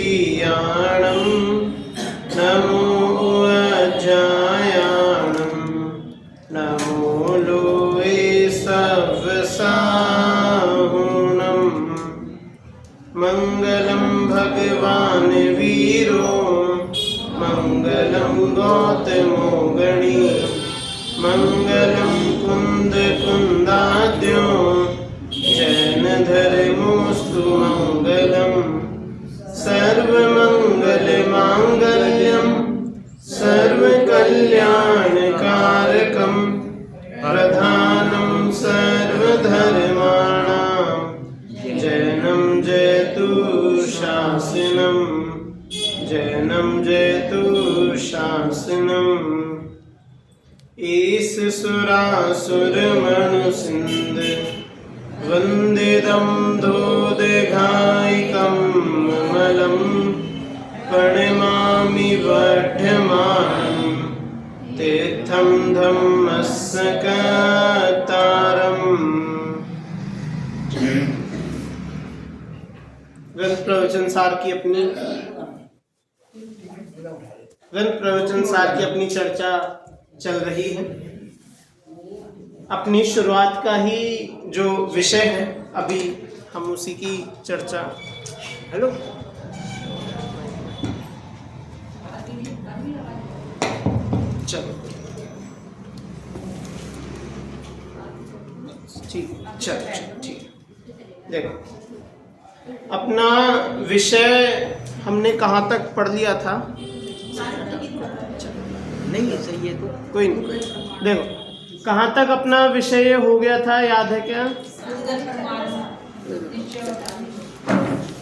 गरीयाणं नमो अजायाणं नमो लोए सवसाहुणं मंगलम भगवान वीरो मंगलम गौतमो गणी मंगलम कुंद कुंदाद्यो जैन धर्मोस्तु मंगलम सर्वमंगल मांगल्यम सर्वकल्याणकारकम प्रधानम सर्वधर्माणां जैनं जयतु शासनम जैनं जयतु शासनम ईश सुरासुर मनुसिंद वंदिदं दोदघायिकं मलम प्रणमामि वर्धमानं तीर्थं धम्मस्सकतारम्। ग्रंथ प्रवचन सार की अपनी चर्चा चल रही है। अपनी शुरुआत का ही जो विषय है अभी हम उसी की चर्चा हेलो चलो ठीक ठीक देखो अपना विषय हमने कहाँ तक पढ़ लिया था? नहीं है सही है तो कोई नहीं। देखो कहाँ तक अपना विषय हो गया था, याद है क्या?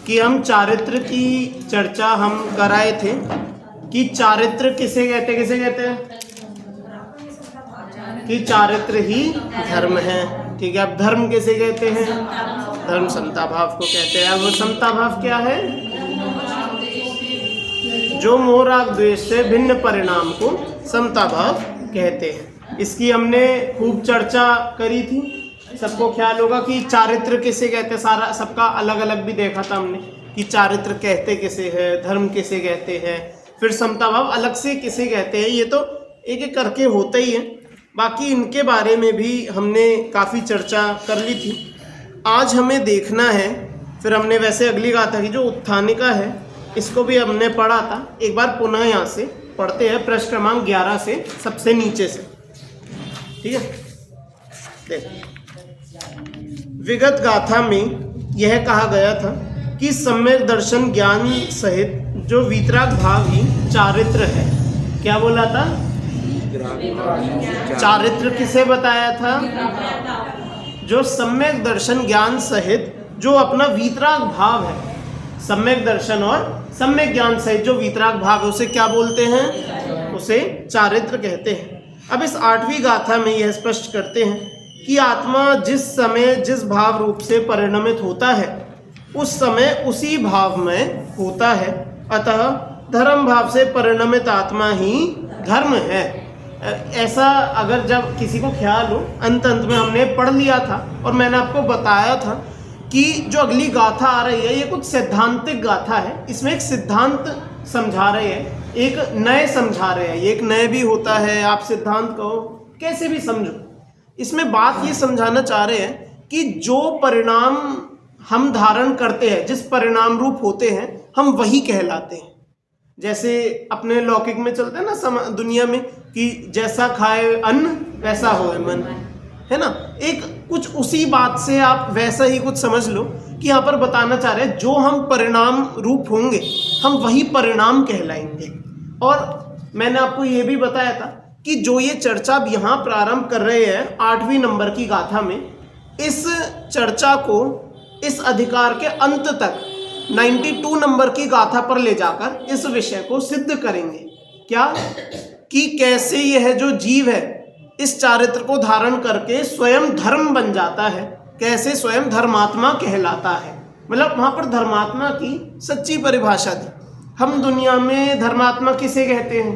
कि हम चारित्र की चर्चा हम कराए थे कि चारित्र किसे कहते हैं कि चारित्र ही धर्म है। ठीक है, अब धर्म किसे कहते हैं? धर्म समता भाव को कहते हैं। अब वो समता भाव क्या है? जो मोह राग द्वेष से भिन्न परिणाम को समता भाव कहते हैं। इसकी हमने खूब चर्चा करी थी। सबको ख्याल होगा कि चारित्र किसे कहते हैं। सारा सबका अलग अलग भी देखा था हमने कि चारित्र कहते किसे है, धर्म किसे कहते हैं, फिर समता भाव अलग से किसे कहते हैं। ये तो एक एक करके होता ही है। बाकी इनके बारे में भी हमने काफ़ी चर्चा कर ली थी। आज हमें देखना है, फिर हमने वैसे अगली गाथा की जो उत्थानिका है इसको भी हमने पढ़ा था। एक बार पुनः यहाँ से पढ़ते हैं, पृष्ठ क्रमांक 11 से सबसे नीचे से। ठीक है, देखो विगत गाथा में यह कहा गया था कि सम्यक दर्शन ज्ञान सहित जो वीतराग भाव ही चारित्र है। क्या बोला था? चारित्र किसे बताया था? जो सम्यक दर्शन ज्ञान सहित जो अपना वीतराग भाव है। सम्यक दर्शन और सम्यक ज्ञान सहित जो वीतराग भाव है उसे क्या बोलते हैं? उसे चारित्र कहते हैं। अब इस 8वीं गाथा में यह स्पष्ट करते हैं कि आत्मा जिस समय जिस भाव रूप से परिणमित होता है उस समय उसी भाव में होता है। अतः धर्म भाव से परिणमित आत्मा ही धर्म है। ऐसा अगर जब किसी को ख्याल हो, अंत में हमने पढ़ लिया था और मैंने आपको बताया था कि जो अगली गाथा आ रही है ये कुछ सैद्धांतिक गाथा है। इसमें एक सिद्धांत समझा रहे हैं, एक नए समझा रहे हैं। ये एक नए भी होता है, आप सिद्धांत कहो कैसे भी समझो। इसमें बात ये समझाना चाह रहे हैं कि जो परिणाम हम धारण करते हैं, जिस परिणाम रूप होते हैं, हम वही कहलाते हैं। जैसे अपने लौकिक में चलते हैं ना दुनिया में कि जैसा खाए अन्न वैसा होए मन, है ना। एक कुछ उसी बात से आप वैसा ही कुछ समझ लो कि यहाँ पर बताना चाह रहे हैं जो हम परिणाम रूप होंगे हम वही परिणाम कहलाएंगे। और मैंने आपको ये भी बताया था कि जो ये चर्चा अब यहाँ प्रारंभ कर रहे हैं 8वीं नंबर की गाथा में, इस चर्चा को इस अधिकार के अंत तक 92 नंबर की गाथा पर ले जाकर इस विषय को सिद्ध करेंगे। क्या? कि कैसे यह जो जीव है इस चारित्र को धारण करके स्वयं धर्म बन जाता है, कैसे स्वयं धर्मात्मा कहलाता है। मतलब वहाँ पर धर्मात्मा की सच्ची परिभाषा दी। हम दुनिया में धर्मात्मा किसे कहते हैं?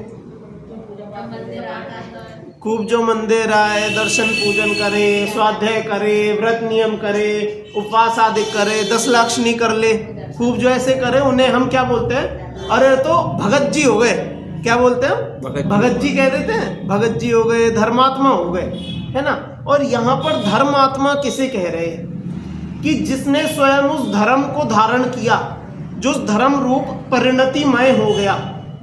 खूब जो मंदिर आए, दर्शन पूजन करे, स्वाध्याय करे, व्रत नियम करे, उपवास आदि करे, 10 लाक्षणी कर ले, खूब जो ऐसे करे उन्हें हम क्या बोलते हैं, अरे तो भगत जी हो गए, क्या बोलते हैं, भगत जी कह देते हैं, भगत जी हो गए, धर्मात्मा हो गए, है ना। और यहाँ पर धर्मात्मा किसे कह रहे हैं, कि जिसने स्वयं उस धर्म को धारण किया, जो उस धर्म रूप परिणतिमय हो गया,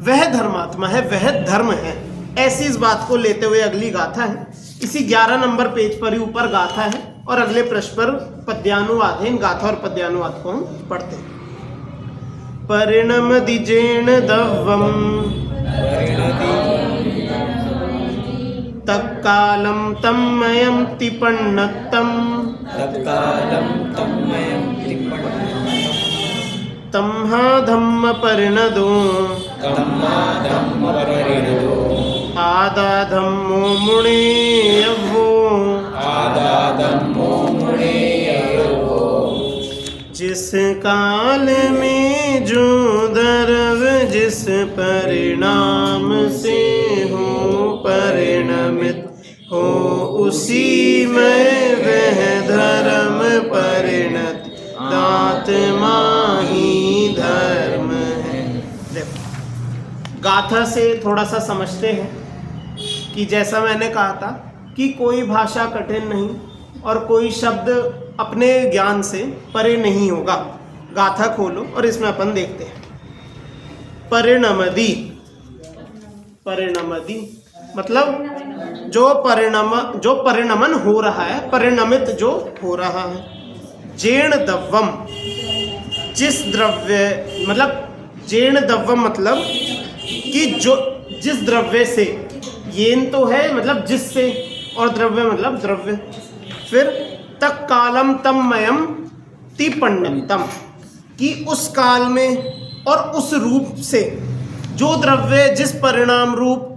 वह धर्मात्मा है, वह धर्म है। ऐसी इस बात को लेते हुए अगली गाथा है, इसी 11 नंबर पेज पर ही ऊपर गाथा है, और अगले पृष्ठ पर पद्यानुवाद है। इन गाथा और पद्यानुवाद को हम पढ़ते हैं। परिणम दिजेण दव्वम तत्कालं तन्मयं तिपन्नतं तम्हा धम्म परिणदो आदा धम्मो मुनेयवो जिस काल में जो द्रव्य जिस परिणाम से हो परिणमित हो, उसी में वह धर्म परिणत आत्मा ही धर्म है। देखो गाथा से थोड़ा सा समझते हैं कि जैसा मैंने कहा था कि कोई भाषा कठिन नहीं और कोई शब्द अपने ज्ञान से परे नहीं होगा। गाथा खोलो और इसमें अपन देखते हैं। परिणमदि, परिणमदि मतलब जो परिणमन हो रहा है, परिणमित जो हो रहा है। जेण दव्वम, जिस द्रव्य, मतलब जेण दव्वम मतलब कि जो जिस द्रव्य से, येन तो है मतलब जिससे, और द्रव्य मतलब द्रव्य। फिर तक कालम तन्मयम तिपन्नतम, कि उस काल में और उस रूप से जो द्रव्य जिस परिणाम रूप,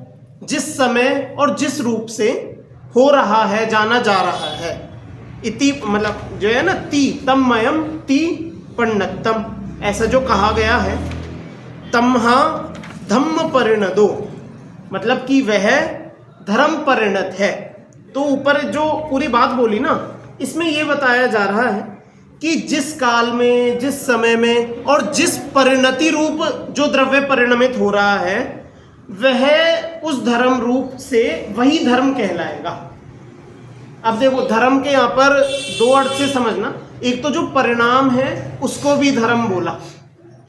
जिस समय और जिस रूप से हो रहा है, जाना जा रहा है। इति मतलब जो है ना, ति तन्मयम ति पन्नतम, ऐसा जो कहा गया है। तम्हा धम्म परिणदो, मतलब कि वह धर्म परिणत है। तो ऊपर जो पूरी बात बोली ना, इसमें यह बताया जा रहा है कि जिस काल में, जिस समय में और जिस परिणति रूप जो द्रव्य परिणमित हो रहा है, वह उस धर्म रूप से वही धर्म कहलाएगा। अब देखो धर्म के यहाँ पर दो अर्थ से समझना, एक तो जो परिणाम है उसको भी धर्म बोला,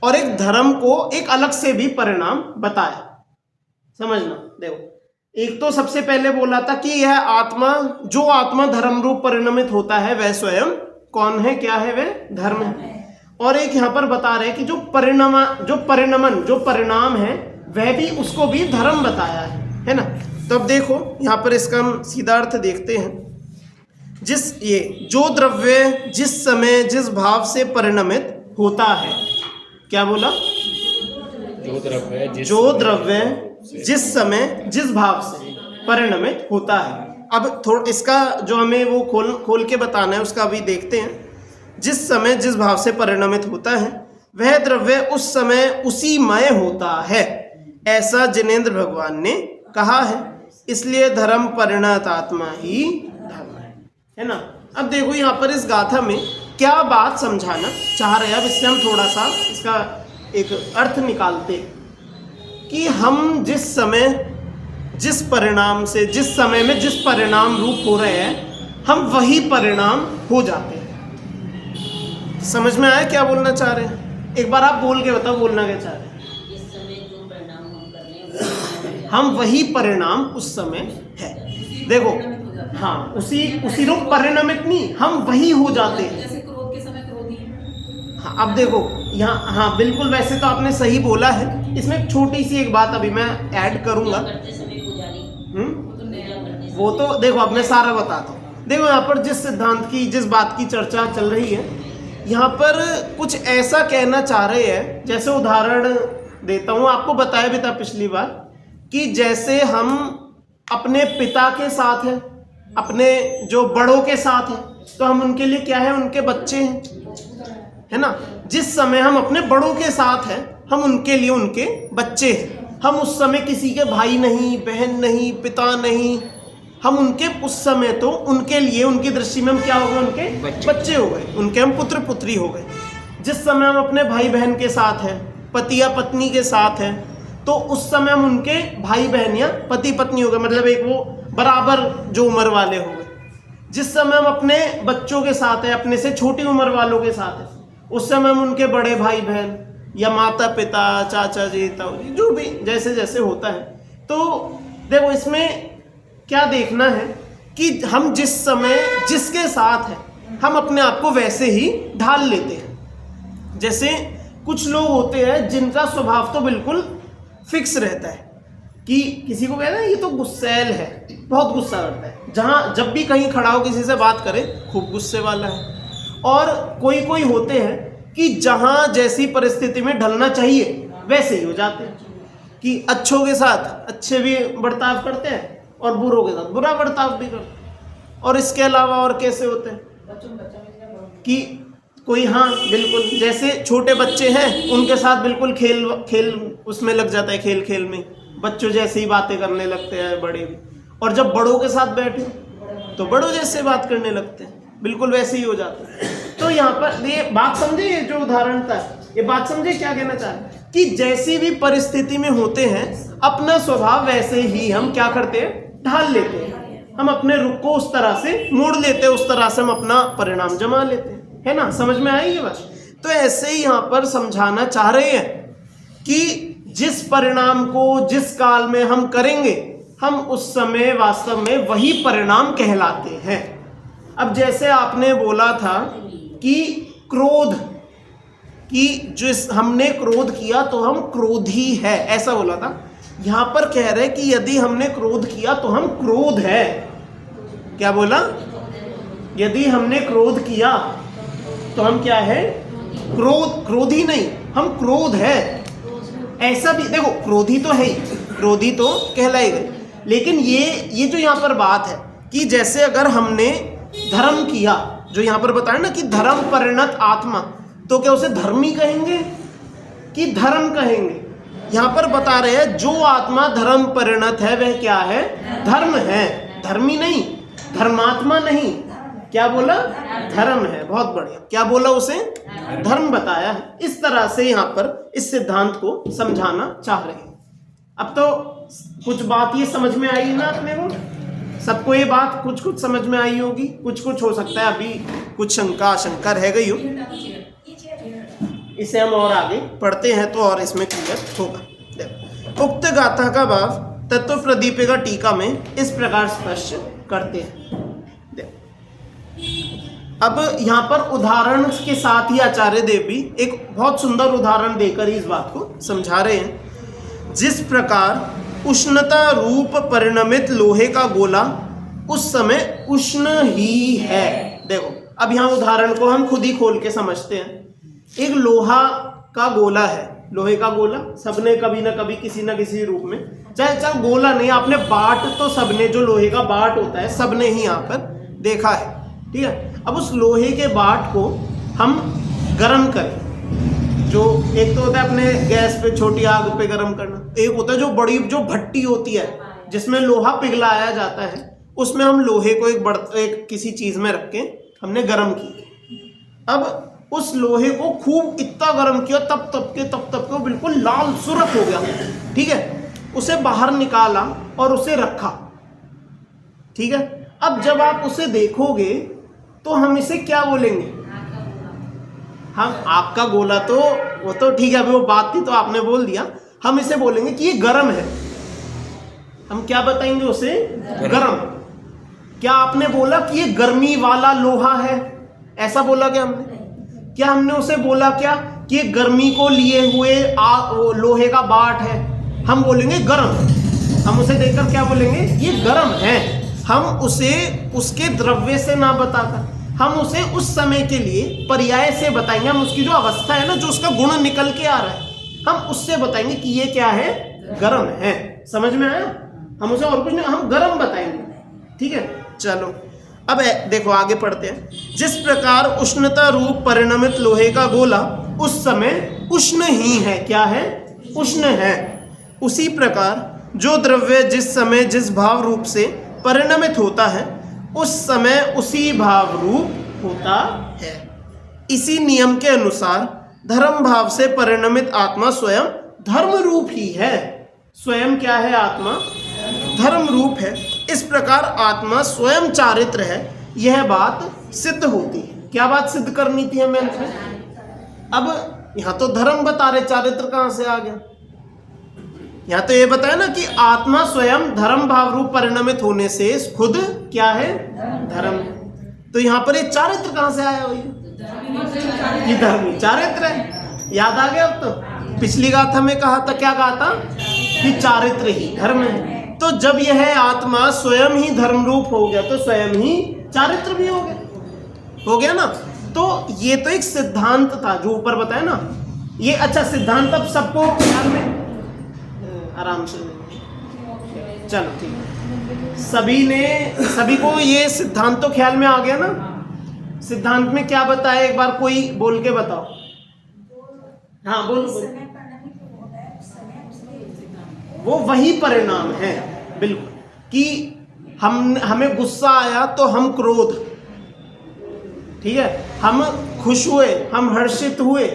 और एक धर्म को एक अलग से भी परिणाम बताया। समझना, देखो एक तो सबसे पहले बोला था कि यह आत्मा, जो आत्मा धर्म रूप परिणमित होता है वह स्वयं कौन है, क्या है, वह धर्म है। और एक यहाँ पर बता रहे कि जो परिणमन जो परिणाम है वह भी, उसको भी धर्म बताया है ना। तो अब देखो यहाँ पर इसका हम सीधा अर्थ देखते हैं। ये जो द्रव्य जिस समय जिस भाव से परिणमित होता है, क्या बोला, जो द्रव्य जिस समय जिस भाव से परिणमित होता है। अब थोड़ा इसका जो हमें वो खोल के बताना है उसका अभी देखते हैं। जिस समय जिस भाव से परिणमित होता है वह द्रव्य उस समय उसी मय होता है, ऐसा जिनेंद्र भगवान ने कहा है। इसलिए धर्म परिणत आत्मा ही धर्म है ना। अब देखो यहाँ पर इस गाथा में क्या बात समझाना चाह रहे हैं। अब इससे हम थोड़ा सा इसका एक अर्थ निकालते हैं कि हम जिस समय जिस परिणाम से, जिस समय में जिस परिणाम रूप हो रहे हैं, हम वही परिणाम हो जाते हैं। समझ में आया क्या बोलना चाह रहे हैं? एक बार आप बोल के बताओ, बोलना क्या चाह रहे हैं? जिस समय जो परिणाम हम कर रहे हैं हम वही परिणाम उस समय है। देखो हाँ, उसी रूप परिणमित नहीं, हम वही हो जाते हैं। जैसे क्रोध के समय क्रोधी। हाँ, अब देखो यहाँ, हाँ बिल्कुल, वैसे तो आपने सही बोला है। इसमें एक छोटी सी एक बात अभी मैं ऐड करूंगा। वो तो देखो अब मैं सारा बताता हूँ। देखो यहाँ पर जिस सिद्धांत की, जिस बात की चर्चा चल रही है, यहाँ पर कुछ ऐसा कहना चाह रहे हैं, जैसे उदाहरण देता हूँ, आपको बताया भी था पिछली बार कि जैसे हम अपने पिता के साथ हैं, अपने जो बड़ों के साथ हैं, तो हम उनके लिए क्या है, उनके बच्चे हैं, है ना। जिस समय हम अपने बड़ों के साथ हैं, हम उनके लिए उनके बच्चे हैं। हम उस समय किसी के भाई नहीं, बहन नहीं, पिता नहीं, हम उनके उस समय तो उनके लिए, उनकी दृष्टि में हम क्या हो गए, उनके बच्चे हो गए, उनके हम पुत्र पुत्री हो गए। जिस समय हम अपने भाई बहन के साथ हैं, पति या पत्नी के साथ हैं, तो उस समय हम उनके भाई बहन या पति पत्नी हो गए, मतलब एक वो बराबर जो उम्र वाले हो गए। जिस समय हम अपने बच्चों के साथ हैं, अपने से छोटी उम्र वालों के साथ हैं, उस समय हम उनके बड़े भाई बहन या माता पिता, चाचा जी, ताऊ जी, जो भी जैसे जैसे होता है। तो देखो इसमें क्या देखना है कि हम जिस समय जिसके साथ हैं हम अपने आप को वैसे ही ढाल लेते हैं। जैसे कुछ लोग होते हैं जिनका स्वभाव तो बिल्कुल फिक्स रहता है कि किसी को कहते हैं ये तो गुस्सैल है, बहुत गुस्सा करता है, जहाँ जब भी कहीं खड़ा हो किसी से बात करे खूब गुस्से वाला है। और कोई कोई होते हैं कि जहाँ जैसी परिस्थिति में ढलना चाहिए वैसे ही हो जाते हैं, कि अच्छों के साथ अच्छे भी बर्ताव करते हैं और बुरों के साथ बुरा बर्ताव भी करते हैं। और इसके अलावा और कैसे होते हैं कि कोई, हाँ बिल्कुल, जैसे छोटे बच्चे हैं उनके साथ बिल्कुल खेल उसमें लग जाता है, खेल खेल में बच्चों जैसे ही बातें करने लगते हैं बड़े भी। और जब बड़ों के साथ बैठे तो बड़ों जैसे बात करने लगते हैं, बिल्कुल वैसे ही हो जाता है। तो यहाँ पर ये बात समझे, ये जो उदाहरण था ये बात समझे क्या कहना चाह रहे हैं कि जैसी भी परिस्थिति में होते हैं अपना स्वभाव वैसे ही हम क्या करते हैं, ढाल लेते हैं। हम अपने रुख को उस तरह से मोड़ लेते हैं, उस तरह से हम अपना परिणाम जमा लेते हैं, है ना। समझ में आई ये बात। तो ऐसे ही यहाँ पर समझाना चाह रहे हैं कि जिस परिणाम को जिस काल में हम करेंगे हम उस समय वास्तव में वही परिणाम कहलाते हैं। अब जैसे आपने बोला था कि क्रोध, कि जिस हमने क्रोध किया तो हम क्रोधी है, ऐसा बोला था। यहां पर कह रहे कि यदि हमने क्रोध किया तो हम क्रोध है। क्या बोला? यदि हमने क्रोध किया तो हम क्या है, क्रोधी नहीं, हम क्रोध है। ऐसा भी देखो, क्रोधी तो है ही, क्रोधी तो कहलाएगा। लेकिन ये जो यहाँ पर बात है कि जैसे अगर हमने धर्म किया, जो यहाँ पर बताया ना कि धर्म परिणत आत्मा, तो क्या उसे धर्मी कहेंगे कि धर्म कहेंगे? यहाँ पर बता रहे हैं जो आत्मा धर्म परिणत है वह क्या है, धर्म है, धर्मी नहीं, धर्मात्मा नहीं। क्या बोला? धर्म है। बहुत बढ़िया। क्या बोला उसे? धर्म बताया है। इस तरह से यहाँ पर इस सिद्धांत को समझाना चाह रहे हैं। अब तो कुछ बात ये समझ में आई ना अपने को, सबको ये बात कुछ कुछ समझ में आई होगी, कुछ कुछ हो सकता है अभी कुछ शंका रह गई हो। इसे हम और आगे पढ़ते हैं तो और इसमें क्लियर होगा। देखो, उक्त गाथा का भाव तत्व प्रदीपिका टीका में इस प्रकार स्पष्ट करते हैं। अब यहाँ पर उदाहरण के साथ ही आचार्य देव भी एक बहुत सुंदर उदाहरण देकर इस बात को समझा रहे हैं। जिस प्रकार उष्णता रूप परिणमित लोहे का गोला उस समय उष्ण ही है। देखो, अब यहाँ उदाहरण को हम खुद ही खोल के समझते हैं। एक लोहा का गोला है, लोहे का गोला सबने कभी ना कभी किसी ना किसी रूप में, चाहे गोला नहीं, आपने बाट तो सबने, जो लोहे का बाट होता है सबने ही यहाँ पर देखा है, ठीक है। अब उस लोहे के बाट को हम गर्म करें, जो एक तो होता है अपने गैस पे छोटी आग पे गर्म करना, एक होता है जो बड़ी जो भट्टी होती है जिसमें लोहा पिघलाया जाता है, उसमें हम लोहे को एक किसी चीज में रख के हमने गर्म किया। अब उस लोहे को खूब इतना गर्म किया, तब तब के वो बिल्कुल लाल सुर्ख हो गया, ठीक है। उसे बाहर निकाला और उसे रखा, ठीक है। अब जब आप उसे देखोगे तो हम इसे क्या बोलेंगे? हम आग का गोला तो वो तो ठीक है, अभी वो बात थी तो आपने बोल दिया, हम इसे बोलेंगे कि ये गर्म है। हम क्या बताएंगे उसे? गर्म। क्या आपने बोला कि ये गर्मी वाला लोहा है? ऐसा बोला क्या हमने? क्या हमने उसे बोला क्या कि ये गर्मी को लिए हुए लोहे का बाट है? हम बोलेंगे गर्म। हम उसे देखकर क्या बोलेंगे? ये गर्म है। हम उसे उसके द्रव्य से ना बताकर हम उसे उस समय के लिए पर्याय से बताएंगे। हम उसकी जो अवस्था है ना, जो उसका गुण निकल के आ रहा है, हम उससे बताएंगे कि ये क्या है? गर्म है। समझ में आया? हम उसे और कुछ नहीं, हम गर्म बताएंगे, ठीक है। चलो अब देखो आगे पढ़ते हैं। जिस प्रकार उष्णता रूप परिणमित लोहे का गोला उस समय उष्ण ही है। क्या है? उष्ण है। उसी प्रकार जो द्रव्य जिस समय जिस भाव रूप से परिणमित होता है उस समय उसी भाव रूप होता है। इसी नियम के अनुसार धर्म भाव से परिणमित आत्मा स्वयं धर्म रूप ही है। स्वयं क्या है? आत्मा धर्म रूप है। इस प्रकार आत्मा स्वयं चारित्र है, यह बात सिद्ध होती है। क्या बात सिद्ध करनी थी हमें अंत में? अब यहाँ तो धर्म बता रहे, चारित्र कहाँ से आ गया? यहाँ तो ये बताया ना कि आत्मा स्वयं धर्म भाव रूप परिणमित होने से खुद क्या है? धर्म। तो यहाँ पर ये चारित्र कहाँ से आया? भैया ये धर्म चारित्र है। याद आ गया? अब तो पिछली गाथा में कहा था, क्या कहा था? कि चारित्र ही धर्म है। तो जब यह आत्मा स्वयं ही धर्म रूप हो गया तो स्वयं ही चारित्र भी हो गया ना। तो ये तो एक सिद्धांत था जो ऊपर बताया ना ये। अच्छा, सिद्धांत अब सबको ख्याल में आराम से चलो ठीक है। सभी को ये सिद्धांत तो ख्याल में आ गया ना। सिद्धांत में क्या बताया, एक बार कोई बोल के बताओ। हाँ बोलो। वो वही परिणाम है बिल्कुल, कि हमें गुस्सा आया तो हम क्रोध, ठीक है, हम खुश हुए, हम हर्षित हुए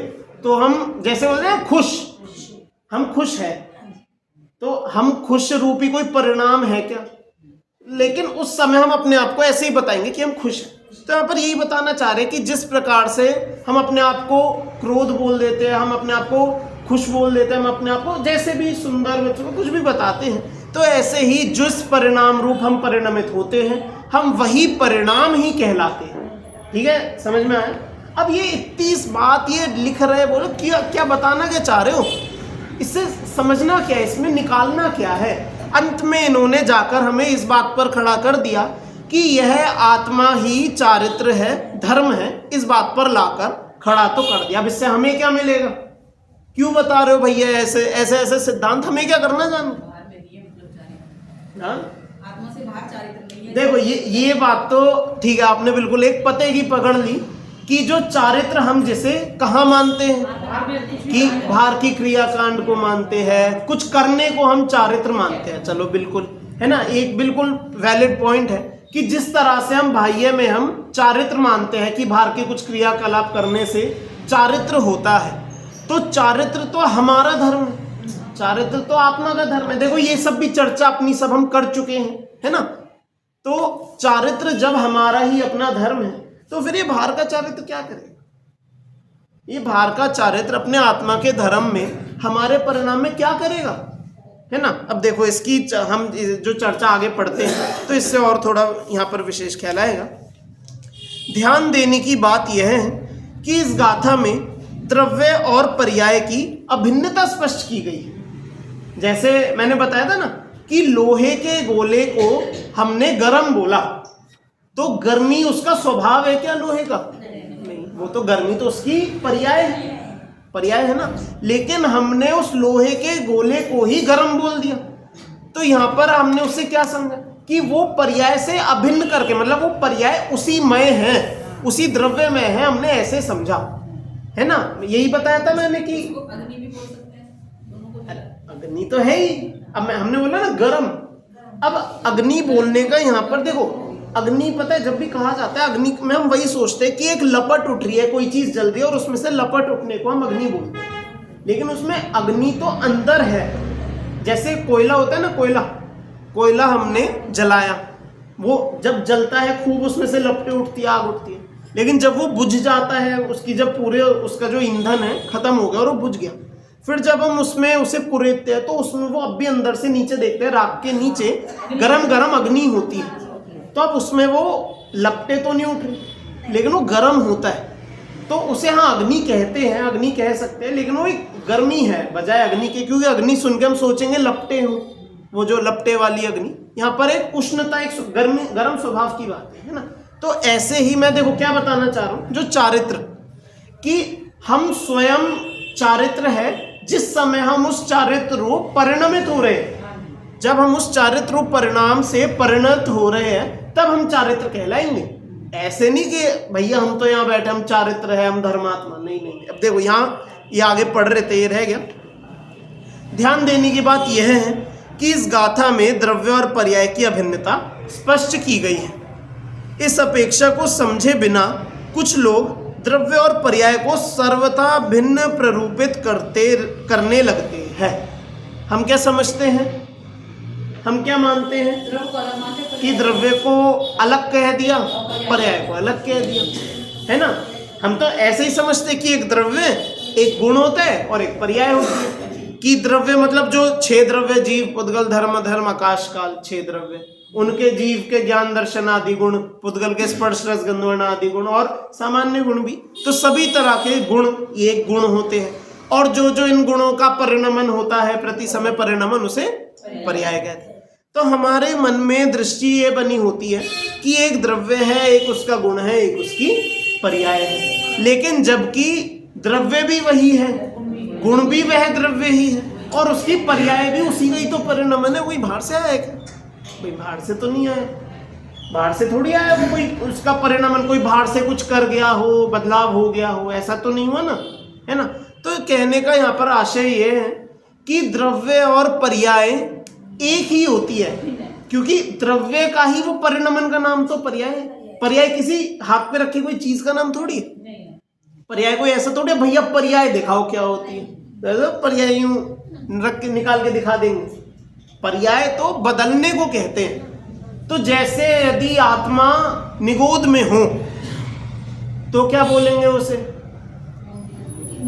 तो हम जैसे बोलते हैं खुश, हम खुश है तो हम खुश रूपी कोई परिणाम है क्या? लेकिन उस समय हम अपने आप को ऐसे ही बताएंगे कि हम खुश हैं। तो यहाँ पर यही बताना चाह रहे हैं कि जिस प्रकार से हम अपने आप को क्रोध बोल देते हैं, हम अपने आप को खुश बोल देते हैं, हम अपने आप को जैसे भी सुंदर बच्चों को कुछ भी बताते हैं, तो ऐसे ही जिस परिणाम रूप हम परिणमित होते हैं हम वही परिणाम ही कहलाते हैं। ठीक है, समझ में आया? अब ये इतनी बात ये लिख रहे, बोलो क्या बताना क्या चाह रहे हो? इससे समझना क्या है, इसमें निकालना क्या है? अंत में इन्होंने जाकर हमें इस बात पर खड़ा कर दिया कि यह आत्मा ही चारित्र है, धर्म है, इस बात पर लाकर खड़ा तो कर दिया। अब इससे हमें क्या मिलेगा? क्यों बता रहे हो भैया ऐसे ऐसे सिद्धांत? हमें क्या करना जानते? आत्मा से बाहर चारित्र नहीं है। देखो ये बात तो ठीक है, आपने बिल्कुल एक पते की पकड़ ली कि जो चारित्र हम जिसे कहाँ मानते हैं कि बाहर की क्रियाकांड को मानते हैं, कुछ करने को हम चारित्र मानते हैं। चलो बिल्कुल है ना, एक बिल्कुल वैलिड पॉइंट है कि जिस तरह से हम बाह्य में हम चारित्र मानते हैं कि बाहर के कुछ क्रियाकलाप करने से चारित्र होता है, तो चारित्र तो हमारा धर्म है, चारित्र तो आत्मा का धर्म है। देखो ये सब भी चर्चा अपनी सब हम कर चुके हैं, है ना। तो चारित्र जब हमारा ही अपना धर्म है तो फिर ये बाहर का चारित्र क्या करेगा? ये बाहर का चारित्र अपने आत्मा के धर्म में हमारे परिणाम में क्या करेगा, है ना। अब देखो इसकी हम जो चर्चा आगे पढ़ते हैं तो इससे और थोड़ा यहाँ पर विशेष ख्याल आएगा। ध्यान देने की बात यह है कि इस गाथा में द्रव्य और पर्याय की अभिन्नता स्पष्ट की गई है। जैसे मैंने बताया था ना कि लोहे के गोले को हमने गर्म बोला, तो गर्मी उसका स्वभाव है क्या लोहे का? नहीं, वो तो गर्मी तो उसकी पर्याय है ना। लेकिन हमने उस लोहे के गोले को ही गर्म बोल दिया, तो यहाँ पर हमने उससे क्या समझा कि वो पर्याय से अभिन्न करके, मतलब वो पर्याय उसी मय है, उसी द्रव्य में है, हमने ऐसे समझा, है ना। यही बताया था मैंने कि अग्नि भी बोल सकते हैं, दोनों को। अग्नि तो है ही। अब हमने बोला ना गर्म, अब अग्नि बोलने का यहाँ पर देखो, अग्नि पता है जब भी कहा जाता है अग्नि में हम वही सोचते हैं कि एक लपट उठ रही है, कोई चीज जल रही है और उसमें से लपट उठने को हम अग्नि बोलते हैं। लेकिन उसमें अग्नि तो अंदर है। जैसे कोयला होता है ना, कोयला हमने जलाया, वो जब जलता है खूब उसमें से लपटें उठती है, आग उठती है। लेकिन जब वो बुझ जाता है, उसकी जब पूरे उसका जो ईंधन है खत्म हो गया और वो बुझ गया, फिर जब हम उसमें उसे कुरेदते हैं तो उसमें वो अब भी अंदर से नीचे देखते हैं, राख के नीचे गरम गरम अग्नि होती है। तो अब उसमें वो लपटे तो नहीं उठ रही, लेकिन वो गर्म होता है, तो उसे हाँ अग्नि कहते हैं, अग्नि कह सकते हैं, लेकिन वो एक गर्मी है बजाय अग्नि के। क्योंकि अग्नि सुन के हम सोचेंगे लपटे हो, वो जो लपटे वाली अग्नि, यहाँ पर एक उष्णता, एक गर्मी, गर्म स्वभाव की बात है ना। तो ऐसे ही मैं देखो क्या बताना चाह रहा हूँ, जो चारित्र कि हम स्वयं चारित्र है जिस समय हम उस चारित्र रूप परिणमित हो रहे हैं। जब हम उस चारित्र रूप परिणाम से परिणत हो रहे हैं तब हम चारित्र कहलाएंगे। ऐसे नहीं कि भैया हम तो यहाँ बैठे हम चारित्र है, हम धर्मात्मा, नहीं। अब देखो यहाँ ये आगे पढ़ रहे थे, ये रह गया। ध्यान देने की बात यह है कि इस गाथा में द्रव्य और पर्याय की अभिन्नता स्पष्ट की गई है। इस अपेक्षा को समझे बिना कुछ लोग द्रव्य और पर्याय को सर्वथा भिन्न प्ररूपित करने लगते हैं। हम क्या समझते हैं, हम क्या मानते हैं द्रव को अलग मानते हैं, कि द्रव्य को अलग कह दिया, पर्याय को अलग कह दिया, है ना। हम तो ऐसे ही समझते कि एक द्रव्य एक गुण होता है और एक पर्याय होता है, कि द्रव्य मतलब जो 6 द्रव्य जीव पुद्गल धर्म अधर्म आकाश काल 6 द्रव्य, उनके जीव के ज्ञान दर्शन आदि गुण, पुद्गल के स्पर्श रस गंध वर्ण आदि गुण और सामान्य गुण भी, तो सभी तरह के गुण ये गुण होते हैं। और जो जो इन गुणों का परिणमन होता है प्रति समय परिणमन, उसे पर्याय कहते हैं। तो हमारे मन में दृष्टि ये बनी होती है कि एक द्रव्य है, एक उसका गुण है, एक उसकी पर्याय है, लेकिन जबकि द्रव्य भी वही है, गुण भी वह द्रव्य ही है और उसकी पर्याय भी उसी का ही तो परिणमन है। वही बाहर से आया क्या? भाई बाहर से तो नहीं आया, बाहर से थोड़ी आया वो, कोई उसका परिणमन कोई बाहर से कुछ कर गया हो, बदलाव हो गया हो, ऐसा तो नहीं हुआ ना, है ना। तो कहने का यहाँ पर आशय ये है कि द्रव्य और पर्याय एक ही होती है, क्योंकि द्रव्य का ही वो परिणमन का नाम तो पर्याय है। पर्याय किसी हाथ पे रखी कोई चीज का नाम थोड़ी है। पर्याय कोई ऐसा थोड़ी है भैया पर्याय दिखाओ क्या होती है, तो पर्याय यूं रख के निकाल के दिखा देंगे। पर्याय तो बदलने को कहते हैं। तो जैसे यदि आत्मा निगोद में हो तो क्या बोलेंगे उसे,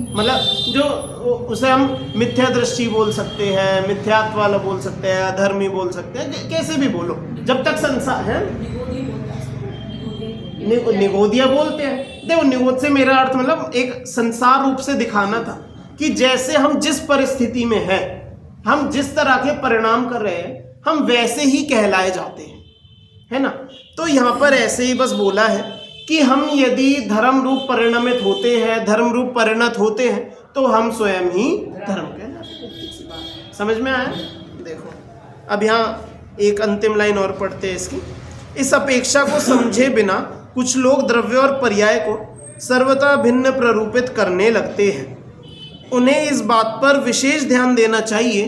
मतलब जो उसे हम मिथ्या दृष्टि बोल सकते हैं, मिथ्यात्व वाला बोल सकते हैं, अधर्मी बोल सकते हैं, कैसे भी बोलो, जब तक संसार है निगोदिया बोलते हैं। देखो निगोद से मेरा अर्थ मतलब एक संसार रूप से दिखाना था कि जैसे हम जिस परिस्थिति में हैं, हम जिस तरह के परिणाम कर रहे हैं, हम वैसे ही कहलाए जाते हैं, है ना। तो यहाँ पर ऐसे ही बस बोला है कि हम यदि धर्म रूप परिणमित होते हैं, धर्म रूप परिणत होते हैं, तो हम स्वयं ही धर्म कहलाते हैं। समझ में आया? देखो अब यहाँ एक अंतिम लाइन और पढ़ते हैं इसकी। इस अपेक्षा को समझे बिना कुछ लोग द्रव्य और पर्याय को सर्वथा भिन्न प्ररूपित करने लगते हैं। उन्हें इस बात पर विशेष ध्यान देना चाहिए